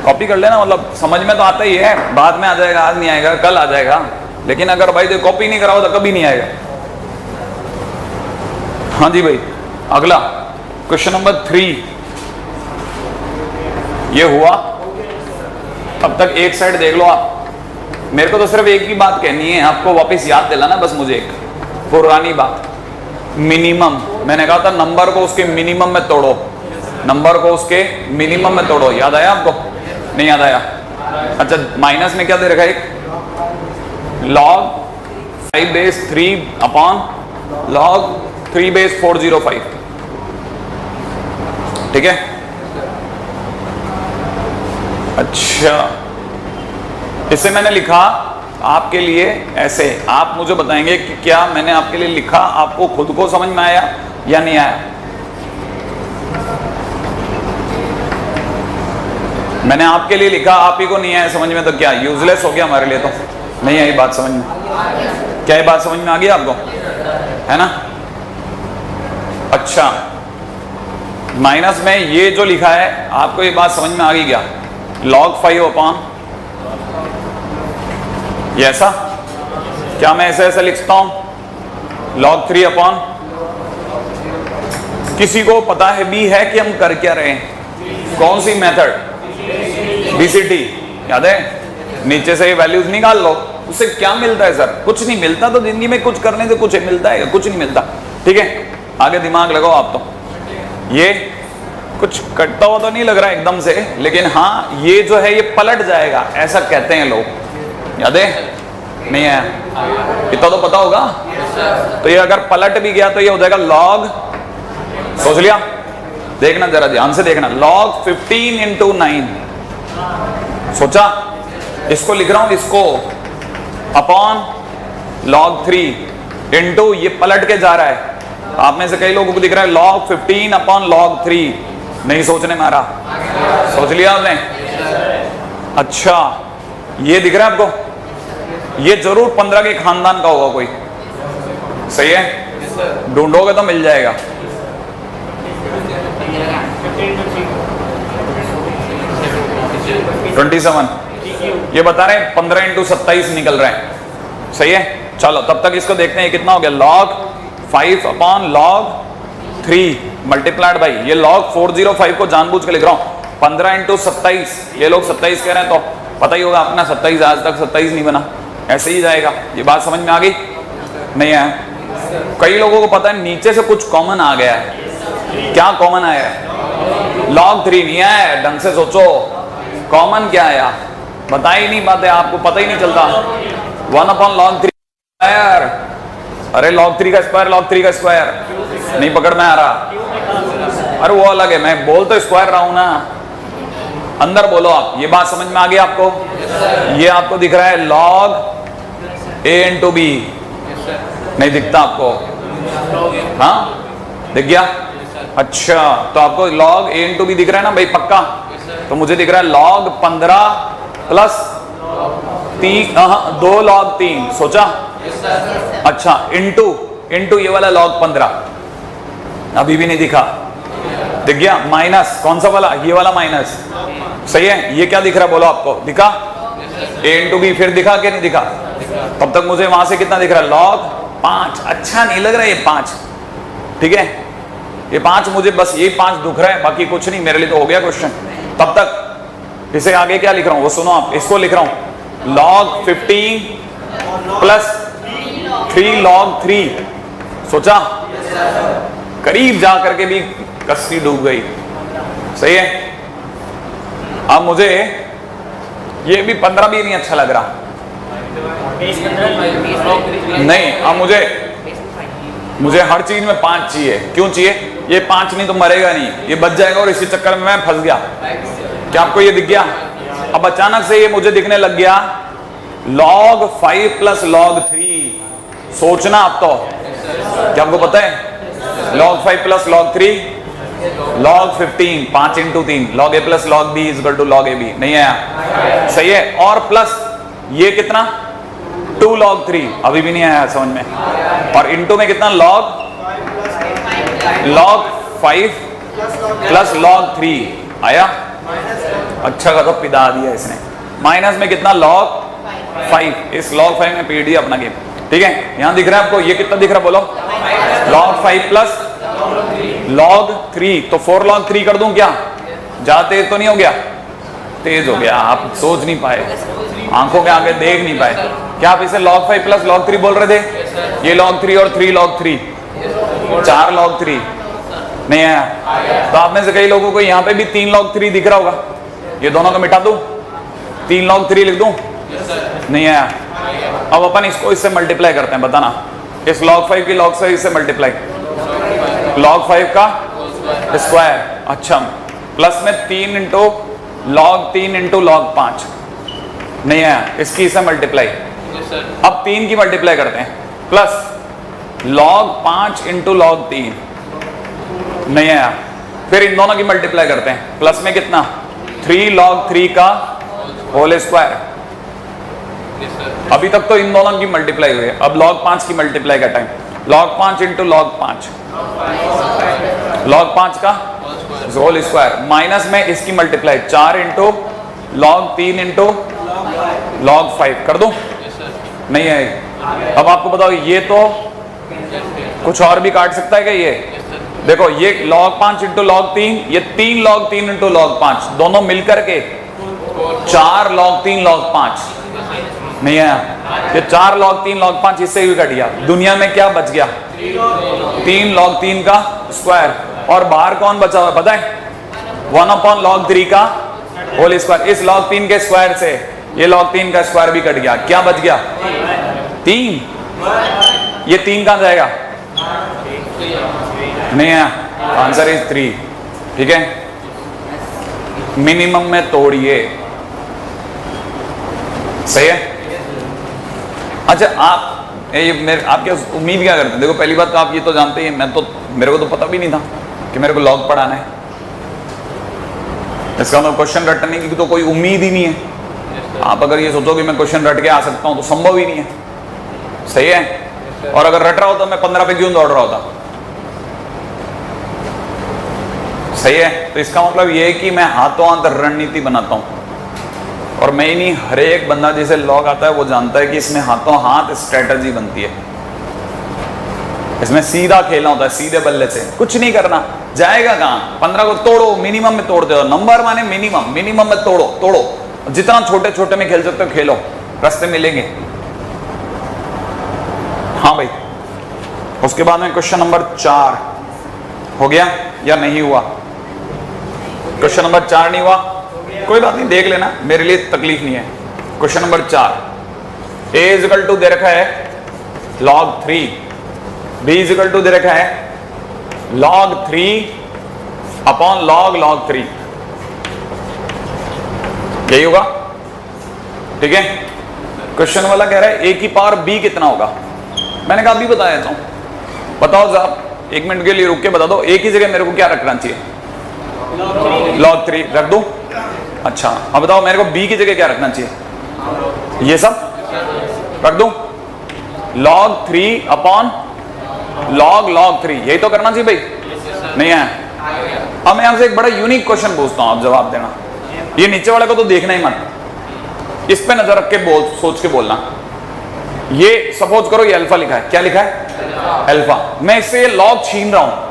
S1: कॉपी कर लेना, मतलब समझ में तो आता ही है, बाद में आ जाएगा, आज नहीं आएगा, कल आ जाएगा, लेकिन अगर भाई तो कॉपी नहीं कराओ तो कभी नहीं आएगा। हाँ जी भाई, अगला क्वेश्चन नंबर 3 ये हुआ। अब तक एक साइड देख लो आप, मेरे को तो सिर्फ एक ही बात कहनी है, आपको वापस याद दिलाना बस मुझे एक पुरानी बात, मिनिमम। मैंने कहा था नंबर को उसके मिनिमम में तोड़ो, नंबर को उसके मिनिमम में तोड़ो, याद आया आपको? नहीं याद आया? अच्छा, माइनस में क्या दे रखा है? एक log 5/3 log 3/405, ठीक है। अच्छा, इसे मैंने लिखा आपके लिए ऐसे, आप मुझे बताएंगे कि क्या मैंने आपके लिए लिखा आपको खुद को समझ में आया या नहीं आया। मैंने आपके लिए लिखा, आप ही को नहीं आया समझ में, तो क्या यूजलेस हो गया हमारे लिए? तो नहीं आई बात समझ में? क्या ये बात समझ में आ गई आपको, है ना? अच्छा, माइनस में ये जो लिखा है आपको ये बात समझ में आ गई क्या? log 5 ये ऐसा, क्या मैं ऐसे ऐसे लिखता हूं log 3 किसी को पता है भी है कि हम कर क्या रहे हैं? कौन सी मेथड? BCT, याद है? नीचे से वैल्यूज निकाल लो, उससे क्या मिलता है सर? कुछ नहीं मिलता, तो जिंदगी में कुछ करने से कुछ मिलता है? कुछ नहीं मिलता, ठीक है। आगे दिमाग लगाओ आप, तो ये कुछ कटता हुआ तो नहीं लग रहा है एकदम से, लेकिन हाँ ये जो है ये पलट जाएगा, ऐसा कहते हैं लोग, याद है? नहीं है? इतना तो पता होगा। तो ये अगर पलट भी गया तो ये हो जाएगा log, सोच लिया? देखना जरा ध्यान से देखना, log 15 × 9, सोचा? इसको लिख रहा हूं, इसको अपॉन log 3 इंटू, ये पलट के जा रहा है। आप में से कई लोगों को दिख रहा है log 15 / log 3, नहीं सोचने में आ रहा? सोच लिया आपने? अच्छा, ये दिख रहा है आपको? ये जरूर 15 के खानदान का होगा कोई, सही है? ढूंढोगे तो मिल जाएगा। 27 ये बता रहे हैं 15 इंटू 27 निकल रहा है, सही है। चलो तब तक इसको देखते हैं कितना हो गया, log 5 upon log 3 multiplied by, ये log 405 को जानबूझ के लिख रहा हूं, 15 इंटू 27, ये लोग 27 कह रहे हैं तो पता ही होगा अपना 27, आज तक 27 नहीं बना, ऐसे ही जाएगा। ये बात समझ में आ गई? नहीं आया? कई लोगों को पता है नीचे से कुछ कॉमन आ गया है, क्या कॉमन आया है? log 3 नहीं आया, ढंग से सोचो कॉमन क्या आया, बता ही नहीं पाते, आपको पता ही नहीं चलता। 1 अपॉन log 3 स्क्वायर, अरे log 3 का स्क्वायर, log 3 का स्क्वायर नहीं पकड़ में आ रहा, अरे वो अलग है, मैं बोल तो स्क्वायर रहा हूं ना, अंदर बोलो आप। ये बात समझ में आ गई आपको? ये आपको दिख रहा है log a इंटू बी, नहीं दिखता आपको? हाँ दिख गया? अच्छा तो आपको log a इंटू बी दिख रहा है ना भाई, पक्का? तो मुझे दिख रहा है log 15 प्लस 2 log 3, सोचा? अच्छा इंटू ये वाला log 15, अभी भी नहीं दिखा, दिख गया? माइनस कौन सा वाला? ये वाला माइनस, सही है। ये क्या दिख रहा है बोलो, आपको दिखा? a इंटू बी, फिर दिखा कि नहीं दिखा? तब तक मुझे वहां से कितना दिख रहा है? log 5, अच्छा नहीं लग रहा है ये 5, ठीक है ये 5 मुझे बस ये 5 दुख रहा है, बाकी कुछ नहीं, मेरे लिए तो हो गया क्वेश्चन। तब तक इसे आगे क्या लिख रहा हूं वो सुनो आप, इसको लिख रहा हूं log 15 प्लस 3 log 3, सोचा? करीब जा करके भी कस्सी डूब गई, सही है। अब मुझे ये भी 15 भी नहीं अच्छा लग रहा, नहीं अब मुझे हर चीज में 5 चाहिए। क्यों चाहिए? ये 5 नहीं तो मरेगा नहीं, ये बच जाएगा, और इसी चक्कर में मैं फंस गया। क्या आपको ये दिख गया? अब अचानक से ये मुझे दिखने लग गया log 5 प्लस log 3, सोचना आप तो, क्या आपको पता है? log 5 plus log 3 log 15, 5 into 3, log a plus log b is equal to log ab, नहीं आया? सही है। और प्लस ये कितना 2 log 3, अभी भी नहीं आया समझ में। और इंटू में कितना log 5 प्लस log 3 आया, अच्छा का तो पिदा दिया इसने। माइनस में कितना log 5, इस log 5 में पीट दिया अपना गेम, ठीक है। यहां दिख रहा है आपको, ये कितना दिख रहा है बोलो? log 5 प्लस log 3, तो 4 log 3 कर दूं क्या? ज्यादा तेज तो नहीं हो गया? तेज हो गया, आप सोच नहीं पाए, आंखों के आगे देख नहीं पाए। क्या आप इसे log 5 प्लस log 3 बोल रहे थे? ये log 3 और 3 log 3, 4 log 3 नहीं आया? तो आप में से कई लोगों को यहाँ पे भी 3 log 3 दिख रहा होगा, ये दोनों को मिटा दूं, 3 log 3 लिख दूं? नहीं आया। अब अपन इसको इससे मल्टीप्लाई करते हैं, बताना इस log 5 की log 5 से मल्टीप्लाई, log 5 का स्क्वायर, अच्छा प्लस में 3 इंटू log 3 इंटू log 5, नहीं आया, इसकी इसे मल्टीप्लाई। अब 3 की मल्टीप्लाई करते हैं, प्लस log 5 इंटू log 3, नहीं आया। फिर इन दोनों की मल्टीप्लाई करते हैं, प्लस में कितना 3 log 3 का होल स्क्वायर। अभी तक तो इन दोनों की मल्टीप्लाई हुई है, अब log 5 की मल्टीप्लाई का time, log 5 into log 5, log 5 का होल स्क्वायर, माइनस में इसकी multiply 4 into log 3 into log 5 कर दूं? नहीं है। अब आपको बताओ ये तो कुछ और भी काट सकता है क्या? ये देखो, ये log 5 इंटू log 3, ये 3 log 3 इंटू log 5, दोनों मिलकर के 4 log 3 log 5, नहीं आया। ये 4 log 3 log 5 इससे भी कट गया, दुनिया में क्या बच गया? 3 log 3 का स्क्वायर, और बाहर कौन बचा हुआ पता है? 1 अपॉन log 3 का होल स्क्वायर। इस log 3 के स्क्वायर से ये log 3 का स्क्वायर भी कट गया, क्या बच गया? 3। ये 3 कहां जाएगा? नहीं आया, आंसर इज 3, ठीक है। मिनिमम में तोड़िए, सही है। अच्छा आप आपके उम्मीद क्या करते हैं? देखो पहली बात तो आप ये तो जानते ही, मेरे को तो पता भी नहीं था कि मेरे को लॉग पढ़ाना है, इसका मतलब क्वेश्चन रटने की तो कोई उम्मीद ही नहीं है। आप अगर ये सोचो कि मैं क्वेश्चन रट के आ सकता हूं तो संभव ही नहीं है, सही है। और अगर रट रहा होता मैं 15 पे क्यों दौड़ रहा होता, सही है। तो इसका मतलब ये है कि मैं हाथों हाथ रणनीति बनाता हूं, और मैं ही नहीं, हर एक बंदा जिसे लॉग आता है वो जानता है कि इसमें हाथों हाथ स्ट्रेटजी बनती है। इसमें सीधा खेलना होता है, सीधे बल्ले से कुछ नहीं करना। जाएगा कहाँ? 15 को तोड़ो, मिनिमम में तोड़ दो। नंबर माने मिनिमम, मिनिमम में तोड़ो तोड़ो, जितना छोटे छोटे में खेल सकते हो खेलो, रास्ते मिलेंगे। हाँ भाई, उसके बाद में क्वेश्चन नंबर 4 हो गया या नहीं हुआ? क्वेश्चन नंबर 4 नहीं हुआ, कोई बात नहीं, देख लेना, मेरे लिए तकलीफ नहीं है। Question number 4, a is equal to दे रखा है log 3, b is equal to दे रखा है log 3 अपॉन log 3, यही होगा, ठीक है। क्वेश्चन वाला कह रहा है a की पावर b कितना होगा। मैंने कहा अभी बता देता हूं। बताओ साहब, 1 मिनट के लिए रुक के बता दो, a की जगह मेरे को क्या रखना चाहिए? log 3 रख दूं? अच्छा, अब बताओ मेरे को b की जगह क्या रखना चाहिए? ये सब रख दूं? log 3 अपॉन log 3, यही तो करना चाहिए भाई, नहीं है? अब मैं आपसे एक बड़ा यूनिक क्वेश्चन पूछता हूं, आप जवाब देना। ये नीचे वाले को तो देखना ही मत, इस पे नजर रख के सोच के बोलना। ये सपोज करो ये अल्फा लिखा है, क्या लिखा है? अल्फा। मैं इससे ये log छीन रहा हूं,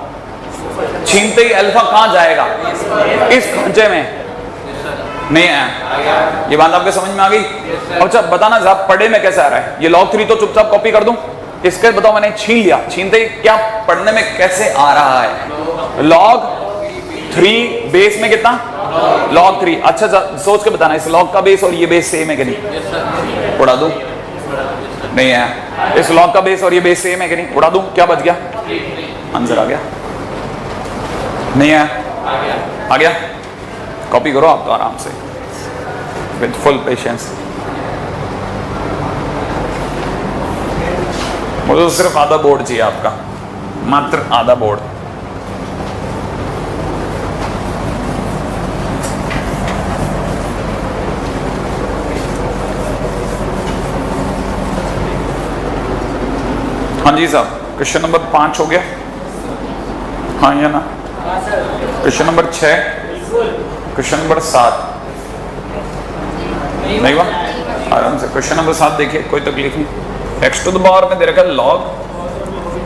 S1: छीनते ही अल्फा कहां जाएगा? इस खांचे में, नहीं है? ये बात आपके समझ में आ गई? अच्छा बताना साहब, पढ़े में कैसे आ रहा है? ये log 3 तो चुपचाप कॉपी कर दूं, इसके बताओ मैंने छीन लिया, छीनते ही क्या पढ़ने में कैसे आ रहा है? log 3 बेस में कितना? log 3। अच्छा सोच के बताना, इस log का बेस और ये बेस सेम है कि नहीं? उड़ा दूं? नहीं है। इस log का बेस और ये बेस सेम है कि नहीं? उड़ा दूं? क्या बच गया? आंसर आ गया? नहीं है? आ गया? कॉपी करो आप तो आराम से, विद फुल पेशेंस। मुझे तो सिर्फ आधा बोर्ड चाहिए आपका, मात्र आधा बोर्ड। हाँ जी साहब, क्वेश्चन नंबर 5 हो गया? हाँ या ना? क्वेश्चन नंबर 6, क्वेश्चन नंबर 7 नहीं हुआ? आराम से क्वेश्चन नंबर 7 देखिए, कोई तकलीफ नहीं। x टू द पावर में दे रखा है log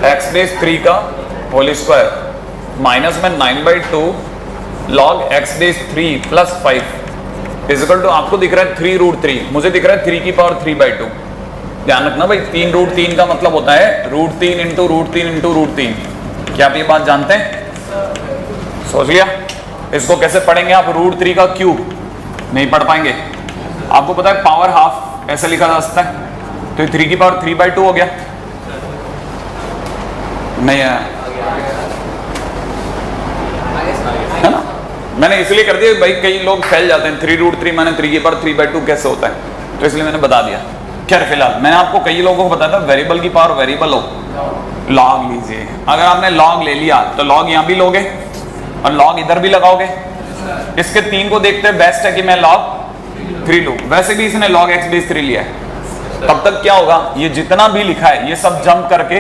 S1: x बेस 3 का होल स्क्वायर माइनस में 9/2 log x base 3 plus 5 is equal to, आपको दिख रहा है 3√3, मुझे दिख रहा है 3 की पावर 3/2। ध्यान रखना भाई, 3√3 का मतलब होता है √3 इंटू √3 इंटू √3। क्या आप ये बात जानते हैं? सोच लिया? इसको कैसे पढ़ेंगे आप? √3 का क्यूब नहीं पढ़ पाएंगे। आपको पता है पावर हाफ ऐसे लिखा जा सकता है, तो 3 की पावर 3/2 हो गया, नहीं है? है ना? मैंने इसलिए कर दिया भाई, कई लोग फैल जाते हैं 3√3 माने 3 की पावर 3/2 कैसे होता है, तो इसलिए मैंने बता दिया। खैर फिलहाल मैंने आपको कई लोगों को बताया था, वेरिएबल की पावर वेरिएबल हो, लॉग लीजिए। अगर आपने लॉग ले लिया तो लॉग यहां भी लोगे और लॉग इधर भी लगाओगे। इसके 3 को देखते हैं, बेस्ट है कि मैं log 3 लूं। वैसे भी इसने log x बेस 3 लिया है, तब तक क्या होगा? ये जितना भी लिखा है ये सब जंप करके,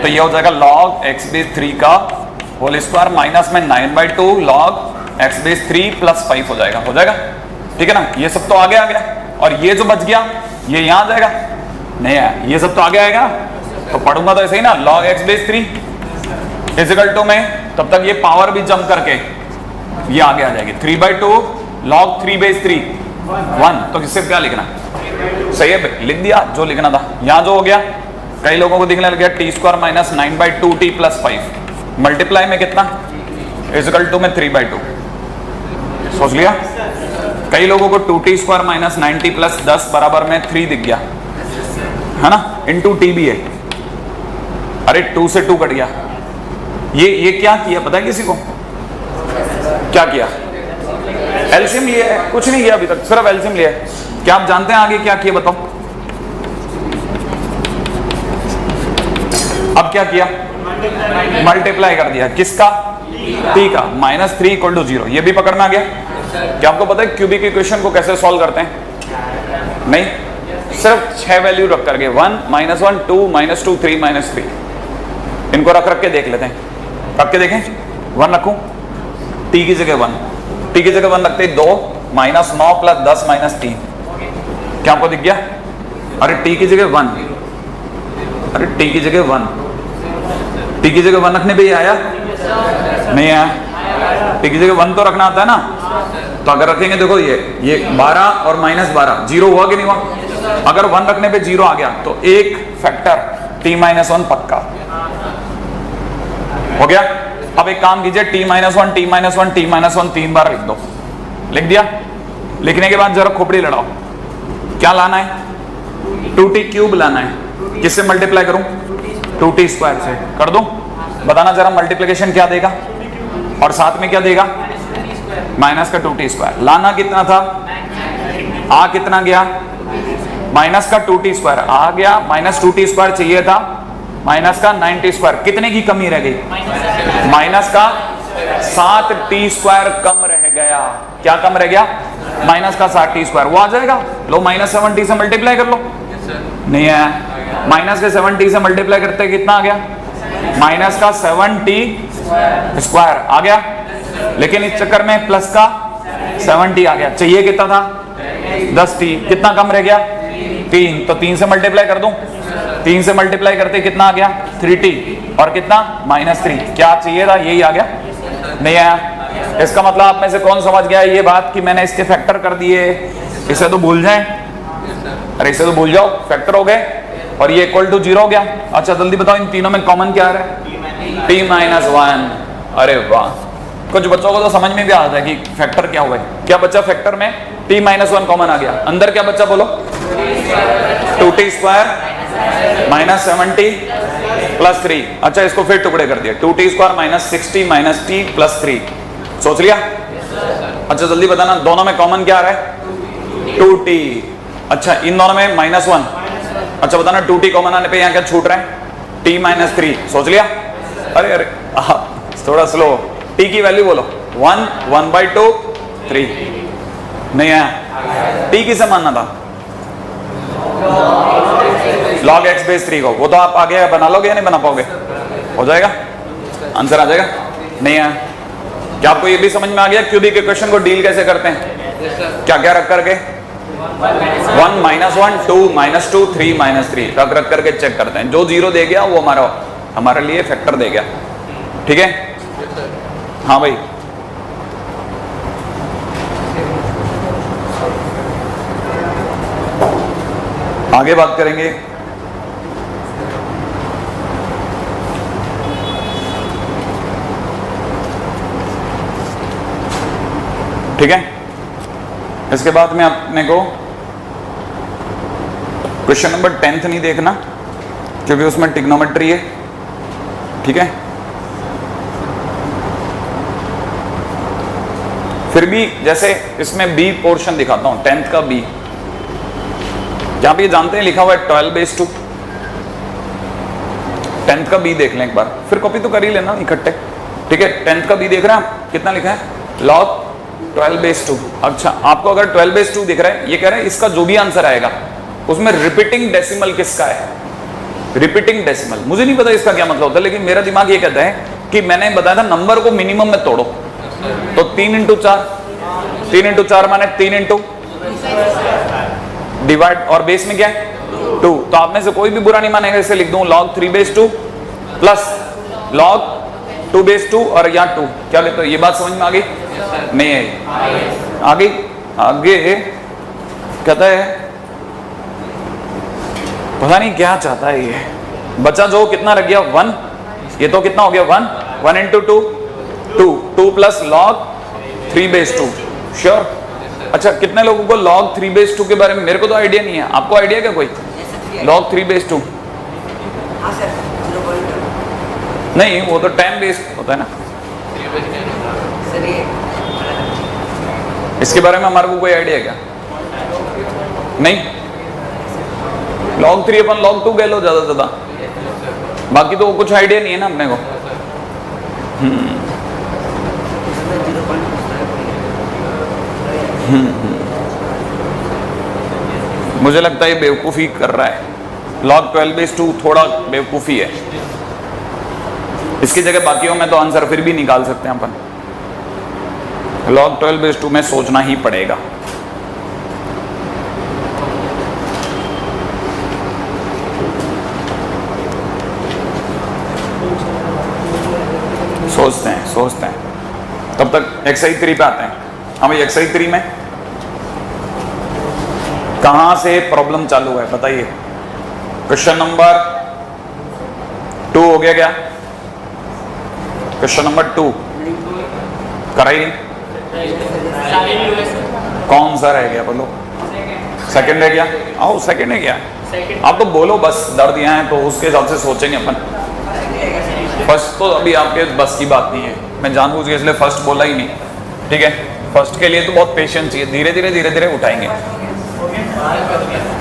S1: तो ये हो जाएगा log x बेस 3 का होल स्क्वायर माइनस में 9/2 log x बेस 3 प्लस 5 हो जाएगा, हो जाएगा? ठीक है ना? ये सब तो आगे आ गया, और ये जो बच गया ये यहां आ जाएगा, नहीं है? ये सब तो आगे आएगा, तो पढ़ूंगा तो ऐसे ही ना, log x base 3 equal to में, तब तक ये पावर भी जंप करके ये आगे आ जाएगी 3/2 log 3 बेस 3 1। तो इससे क्या लिखना? सही है, लिख दिया जो लिखना था। यहां जो हो गया, कई लोगों को दिखने लग गया t² minus 9/2t plus 5 multiply में कितना? इजिकल टू में 3/2। सोच लिया? कई लोगों को 2t² माइनस 9t प्लस 10 बराबर में 3 दिख गया, है ना? इंटू t भी है, अरे 2 से 2 कट गया। ये क्या किया पता है किसी को? क्या किया? एलसीएम लिया है, कुछ नहीं किया अभी तक, सिर्फ एलसीएम लिया है। क्या आप जानते हैं आगे क्या किया? बताओ। अब क्या किया? मल्टीप्लाई कर दिया, किसका? t का, -3 = 0। ये भी पकड़ में आ गया? क्या आपको पता है क्यूबिक इक्वेशन को कैसे सॉल्व करते हैं? नहीं, सिर्फ 6 वैल्यू रख करके 1 -1 2 -2 3 -3 इनको रख के देख लेते हैं। रख के देखें, 1 रखूं, टी की जगह 1, टी की जगह 1 रखते ही 2 माइनस 9 प्लस 10 माइनस 3, क्या आपको दिख गया? अरे टी की जगह 1, अरे टी की जगह 1, टी की जगह 1 रखने पे ये आया नहीं आया? टी की जगह 1 तो रखना आता है ना, तो अगर रखेंगे देखो ये 12 और माइनस 12 जीरो हुआ कि नहीं हुआ? अगर 1 रखने पे जीरो आ गया तो एक फैक्टर t माइनस 1 पक्का हो गया। अब एक काम कीजिए, t minus 1 t minus 1 t minus 1 3 बार लिख दो। लिख दिया? लिखने के बाद जरा खोपड़ी लड़ाओ, क्या लाना है? 2t क्यूब लाना है। किससे मल्टीप्लाई करूं? 2t स्क्वायर से कर दूं? बताना जरा मल्टीप्लिकेशन क्या देगा और साथ में क्या देगा? माइनस का 2t स्क्वायर। लाना कितना था? आ कितना गया? माइनस का 2t स्क्वायर आ गया, माइनस 2t स्क्वायर चाहिए था, माइनस का 9t स्क्वायर। कितने की कमी रह गई? माइनस का 7t स्क्वायर कम रह गया। क्या कम रह गया? माइनस का 7t स्क्वायर। वो आ जाएगा, लो माइनस 7t से मल्टीप्लाई कर लो। नहीं है, माइनस के 7t से मल्टीप्लाई करते कितना आ गया? माइनस का 7t स्क्वायर आ गया, लेकिन इस चक्कर में प्लस का 7t आ गया। चाहिए कितना था? 10t। कितना कम रह गया? 3। तो 3 से मल्टीप्लाई कर दूं? 3 से मल्टीप्लाई करते कितना आ गया? 3t। और कितना? माइनस 3। क्या चाहिए था? यही आ गया, नहीं आया। इसका मतलब आप में से कौन समझ गया ये बात कि मैंने इसके फैक्टर कर दिए? इसे तो भूल जाएं, अरे इसे तो भूल जाओ, फैक्टर हो गए और ये इक्वल टू 0 हो गया। अच्छा जल्दी बताओ, इन तीनों में कॉमन क्या आ रहा है? t minus 1। अरे वाह, कुछ बच्चों को तो समझ में भी आता है कि फैक्टर क्या हुआ है। क्या बच्चा फैक्टर में? t माइनस 1 कॉमन आ गया। अंदर क्या बच्चा बोलो? 2t square minus 7t plus 3। अच्छा इसको फिर टुकड़े कर दिया, 2t square minus 6t minus t plus 3। सोच लिया? अच्छा जल्दी बताना, दोनों में कॉमन क्या आ रहा है? 2t। अच्छा इन दोनों में माइनस 1। अच्छा बताना 2t कॉमन आने पे यहाँ क्या छूट रहा है? t minus 3। सोच लिया? अरे अरे थोड़ा स्लो, t की वैल्यू बोलो। 1, 1/2, 3। नहीं आया? t किसे मानना था? log x बेस 3 को। वो तो आप आगे बना लोगे या नहीं बना पाओगे? हो जाएगा, आंसर आ जाएगा। नहीं आया? क्या आपको ये भी समझ में आ गया क्यूबिक इक्वेशन को डील कैसे करते हैं? क्या क्या रख करके? 1 माइनस 1 2 माइनस 2 3 माइनस 3 रख रख करके चेक करते हैं। जो 0 दे गया वो हमारे लिए फैक्टर दे गया। ठीक है? हाँ भाई, आगे बात करेंगे। ठीक है, इसके बाद में अपने को क्वेश्चन नंबर 10 नहीं देखना क्योंकि उसमें ट्रिग्नोमेट्री है। ठीक है, फिर भी जैसे इसमें बी पोर्शन दिखाता हूं, 10th का बी। जहां पे जानते हैं लिखा हुआ है 12/2। 10th का बी देख लें एक बार, फिर कॉपी तो कर ही लेना इकट्ठे। ठीक है, 10th का बी देख रहे हैं आप? कितना लिखा है? log 12/2। अच्छा आपको अगर 12/2 दिख रहा है, ये कह रहे हैं इसका जो भी आंसर आएगा उसमें रिपीटिंग डेसिमल किसका है? Repeating decimal. मुझे नहीं पता इसका क्या मतलब होता है, लेकिन मेरा दिमाग ये कहता है कि मैंने बताया था नंबर को मिनिमम में तोड़ो। तो 3 × 4, 3 × 4 माने 3 × डिवाइड, और बेस में क्या है? 2। तो आप में से कोई भी बुरा नहीं मानेगा, इसे लिख दूं log 3/2 प्लस log 2/2 और यहाँ 2। क्या लेते हो? ये बात समझ में आ गई? नहीं आई? आ गई? आगे कहता है पता नहीं क्या चाहता है ये बच्चा। जो कितना रख गया? 1। ये तो कितना हो गया? 1 × 2 2 प्लस log 3/2। श्योर? अच्छा कितने लोगों को log 3/2 के बारे में? मेरे को तो आइडिया नहीं है, आपको आइडिया क्या कोई? log 3/2? नहीं, वो तो टाइम बेस्ड होता है ना। इसके बारे में हमारे को कोई आइडिया क्या? नहीं, log 3/log 2 कह लो ज्यादा से ज्यादा, बाकी तो कुछ आइडिया नहीं है ना अपने को। मुझे लगता है ये बेवकूफ़ी कर रहा है। log 12/2 थोड़ा बेवकूफ़ी है। इसकी जगह बाकियों में तो आंसर फिर भी निकाल सकते हैं अपन। log 12/2 में सोचना ही पड़ेगा। सोचते हैं तब तक एक्सरसाइज 3 पे आते हैं। हाँ भाई, एक्सरसाइज 3 में कहां से प्रॉब्लम चालू है बताइए। क्वेश्चन नंबर 2 हो गया क्या? क्वेश्चन नंबर 2 कराइए। कौन सा रह गया बोलो? सेकंड रह गया। आओ सेकंड है क्या? आप तो बोलो, बस दर्द यहाँ है तो उसके हिसाब से सोचेंगे अपन। फर्स्ट तो अभी आपके बस की बात नहीं है, मैं जानबूझ के इसलिए फर्स्ट बोला ही नहीं, ठीक है। फर्स्ट के लिए तो बहुत पेशेंस चाहिए, धीरे धीरे उठाएंगे।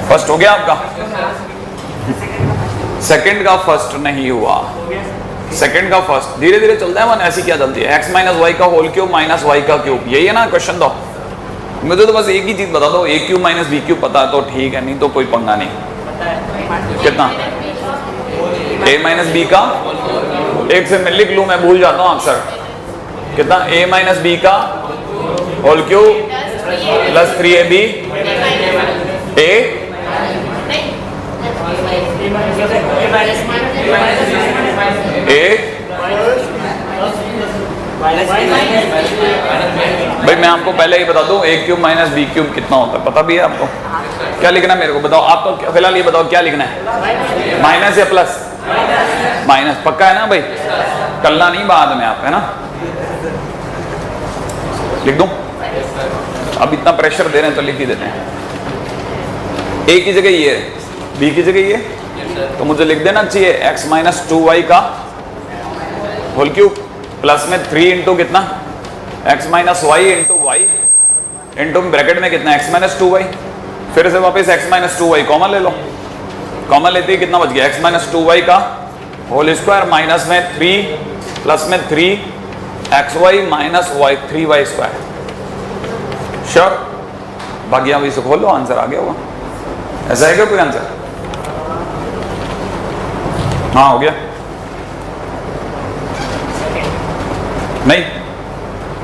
S1: फर्स्ट हो गया आपका? सेकंड का फर्स्ट नहीं हुआ। सेकंड का फर्स्ट धीरे धीरे चलता है मन, ऐसी क्या चलती है? x माइनस वाई का होल क्यूब माइनस वाई का क्यूब, यही है ना क्वेश्चन। दो मुझे तो बस एक ही चीज बता दो, a cube minus b cube पता है तो ठीक है, नहीं तो कोई पंगा नहीं। कितना? a माइनस b का एक से मैं लिख लूं, मैं भूल जाता हूं अक्सर। कितना? a माइनस b का whole cube plus 3ab a भाई मैं आपको पहले ही बता दूं, a cube minus b cube कितना होता है पता भी है आपको? क्या लिखना है मेरे को बताओ। आप तो फिलहाल ये बताओ क्या लिखना है, माइनस या प्लस? माइनस पक्का है ना भाई? कल्ला नहीं बाद में आप, है ना? लिख दूं? अब इतना प्रेशर दे रहे हैं तो लिख ही देते हैं। a की जगह ये, b की जगह ये, तो मुझे लिख देना चाहिए x माइनस 2y का होल क्यूब प्लस में 3 इंटू कितना, x minus y into y into bracket में कितना, x माइनस 2y। फिर से वापस x माइनस 2y कॉमन ले लो, कॉमन लेते ही कितना बच गया, x माइनस 2y का होल स्क्वायर माइनस में 3 प्लस में 3xy minus y 3y square. Sure? बाकी अभी से खोल लो, आंसर आ गया होगा। ऐसा है क्या कोई आंसर? हाँ हो गया? नहीं,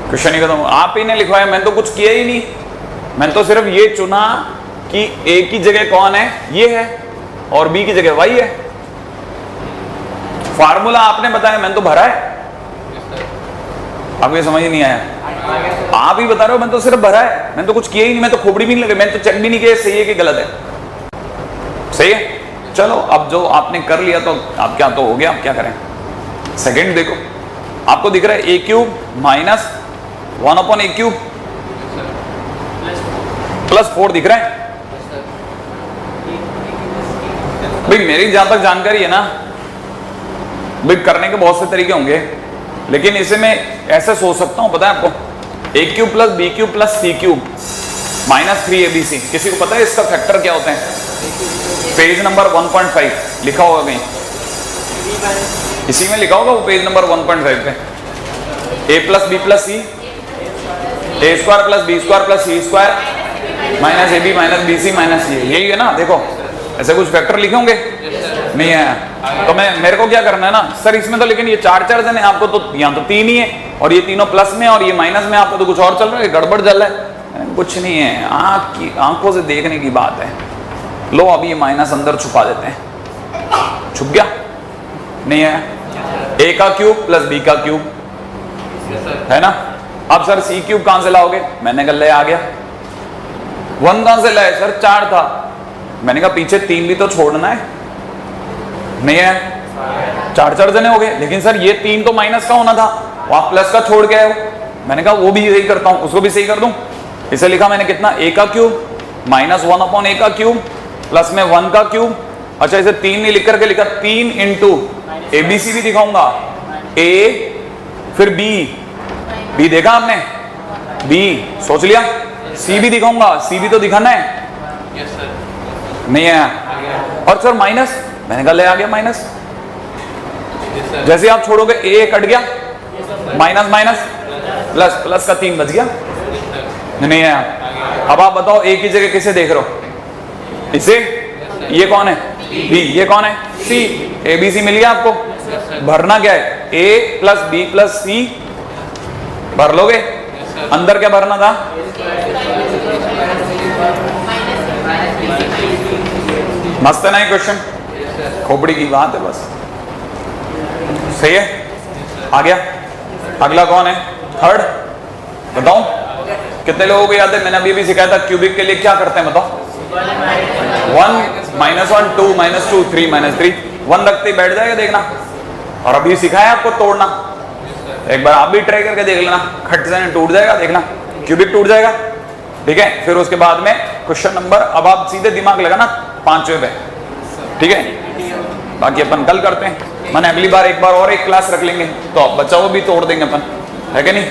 S1: क्वेश्चन ही खत्म। आप ही ने लिखवाया, मैंने तो कुछ किया ही नहीं। मैंने तो सिर्फ ये चुना कि a की जगह कौन है, ये है, और b की जगह y है। फार्मूला आपने बताया, मैंने तो भरा है। आपको ये समझ ही नहीं आया? आप ही बता रहे हो, मैंने तो सिर्फ भरा है, मैंने तो कुछ किया ही नहीं। मैं तो खोपड़ी भी नहीं लगे, मैंने तो चेक भी नहीं किया सही है कि गलत है। सही है, चलो अब जो आपने कर लिया तो आप क्या तो हो गया, आप क्या करें। सेकंड देखो, आपको दिख रहा है a cube minus 1/a cube plus 4 दिख रहा है भाई। मेरी जहां तक जानकारी है ना भाई, करने के बहुत से तरीके होंगे, लेकिन इसे मैं ऐसे सोच सकता हूं, पता है आपको, a cube plus b cube plus c cube minus 3abc। किसी को पता है इसका फैक्टर क्या होते हैं? पेज नंबर 1.5 लिखा होगा कहीं, इसी में लिखा होगा वो पेज नंबर 1.5 पे। a plus b plus c, a square plus b square plus c square minus ab minus bc minus ये, यही है ना? देखो ऐसे कुछ फैक्टर लिखे होंगे, नहीं है तो मेरे को क्या करना है ना सर इसमें तो, लेकिन ये 4 जन है, आपको तो यहाँ तो 3 ही है, और ये तीनों प्लस में और ये माइनस में, आपको तो कुछ और चल रहा है, गड़बड़ चल रहा है। कुछ नहीं है, आंखों से देखने की बात है। लो अभी ये माइनस अंदर छुपा देते हैं। छुप गया? नहीं है। a का क्यूब प्लस b का क्यूब है ना। अब सर c क्यूब कहां से लाओगे? मैंने कल ले आ गया। 1 कहां से लाए सर? 4 था। मैंने कहा पीछे 3 भी तो छोड़ना है, नहीं है, 4 जने हो गए, लेकिन सर ये 3 तो माइनस का होना था, आप प्लस का छोड़ के आए हो। मैंने कहा वो भी सही करता हूं, उसको भी सही कर दूं। इसे लिखा मैंने कितना, a का क्यूब माइनस 1/a का क्यूब प्लस में 1 का क्यूब। अच्छा इसे 3 नहीं लिख करके लिखा 3 इंटू abc भी दिखाऊंगा, a फिर b देखा आपने, b सोच लिया, c भी दिखाऊंगा, c भी तो दिखाना है। नहीं है। और सर माइनस, मैंने कहा ले आ गया माइनस। जैसे आप छोड़ोगे a कट गया, माइनस माइनस प्लस, प्लस का 3 बच गया। नहीं है। अब आप बताओ a की जगह किसे देख रहे हो? इसे, ये कौन है? b, ये कौन है? c। abc मिल गया आपको। भरना क्या है? a plus b plus c भर लोगे, अंदर क्या भरना था? मस्त है ना ये क्वेश्चन, खोपड़ी की बात है बस। सही है, आ गया। अगला कौन है? थर्ड। बताओ कितने लोगों को याद है? मैंने अभी भी सिखाया था क्यूबिक के लिए क्या करते हैं, बताओ। 1 -1 2 -2 3 -3 1 रखते ही बैठ जाएगा, देखना। और अभी सिखाया आपको तोड़ना, एक बार आप भी ट्राई करके देख लेना, खट से टूट जाएगा, देखना क्यूबिक टूट जाएगा। ठीक है, फिर उसके बाद में क्वेश्चन नंबर, अब आप सीधे दिमाग लगाना 5वें पे। ठीक है, बाकी अपन कल करते हैं। मैंने अगली बार एक बार और एक क्लास रख लेंगे तो बच्चा वो भी तोड़ देंगे अपन, है कि नहीं?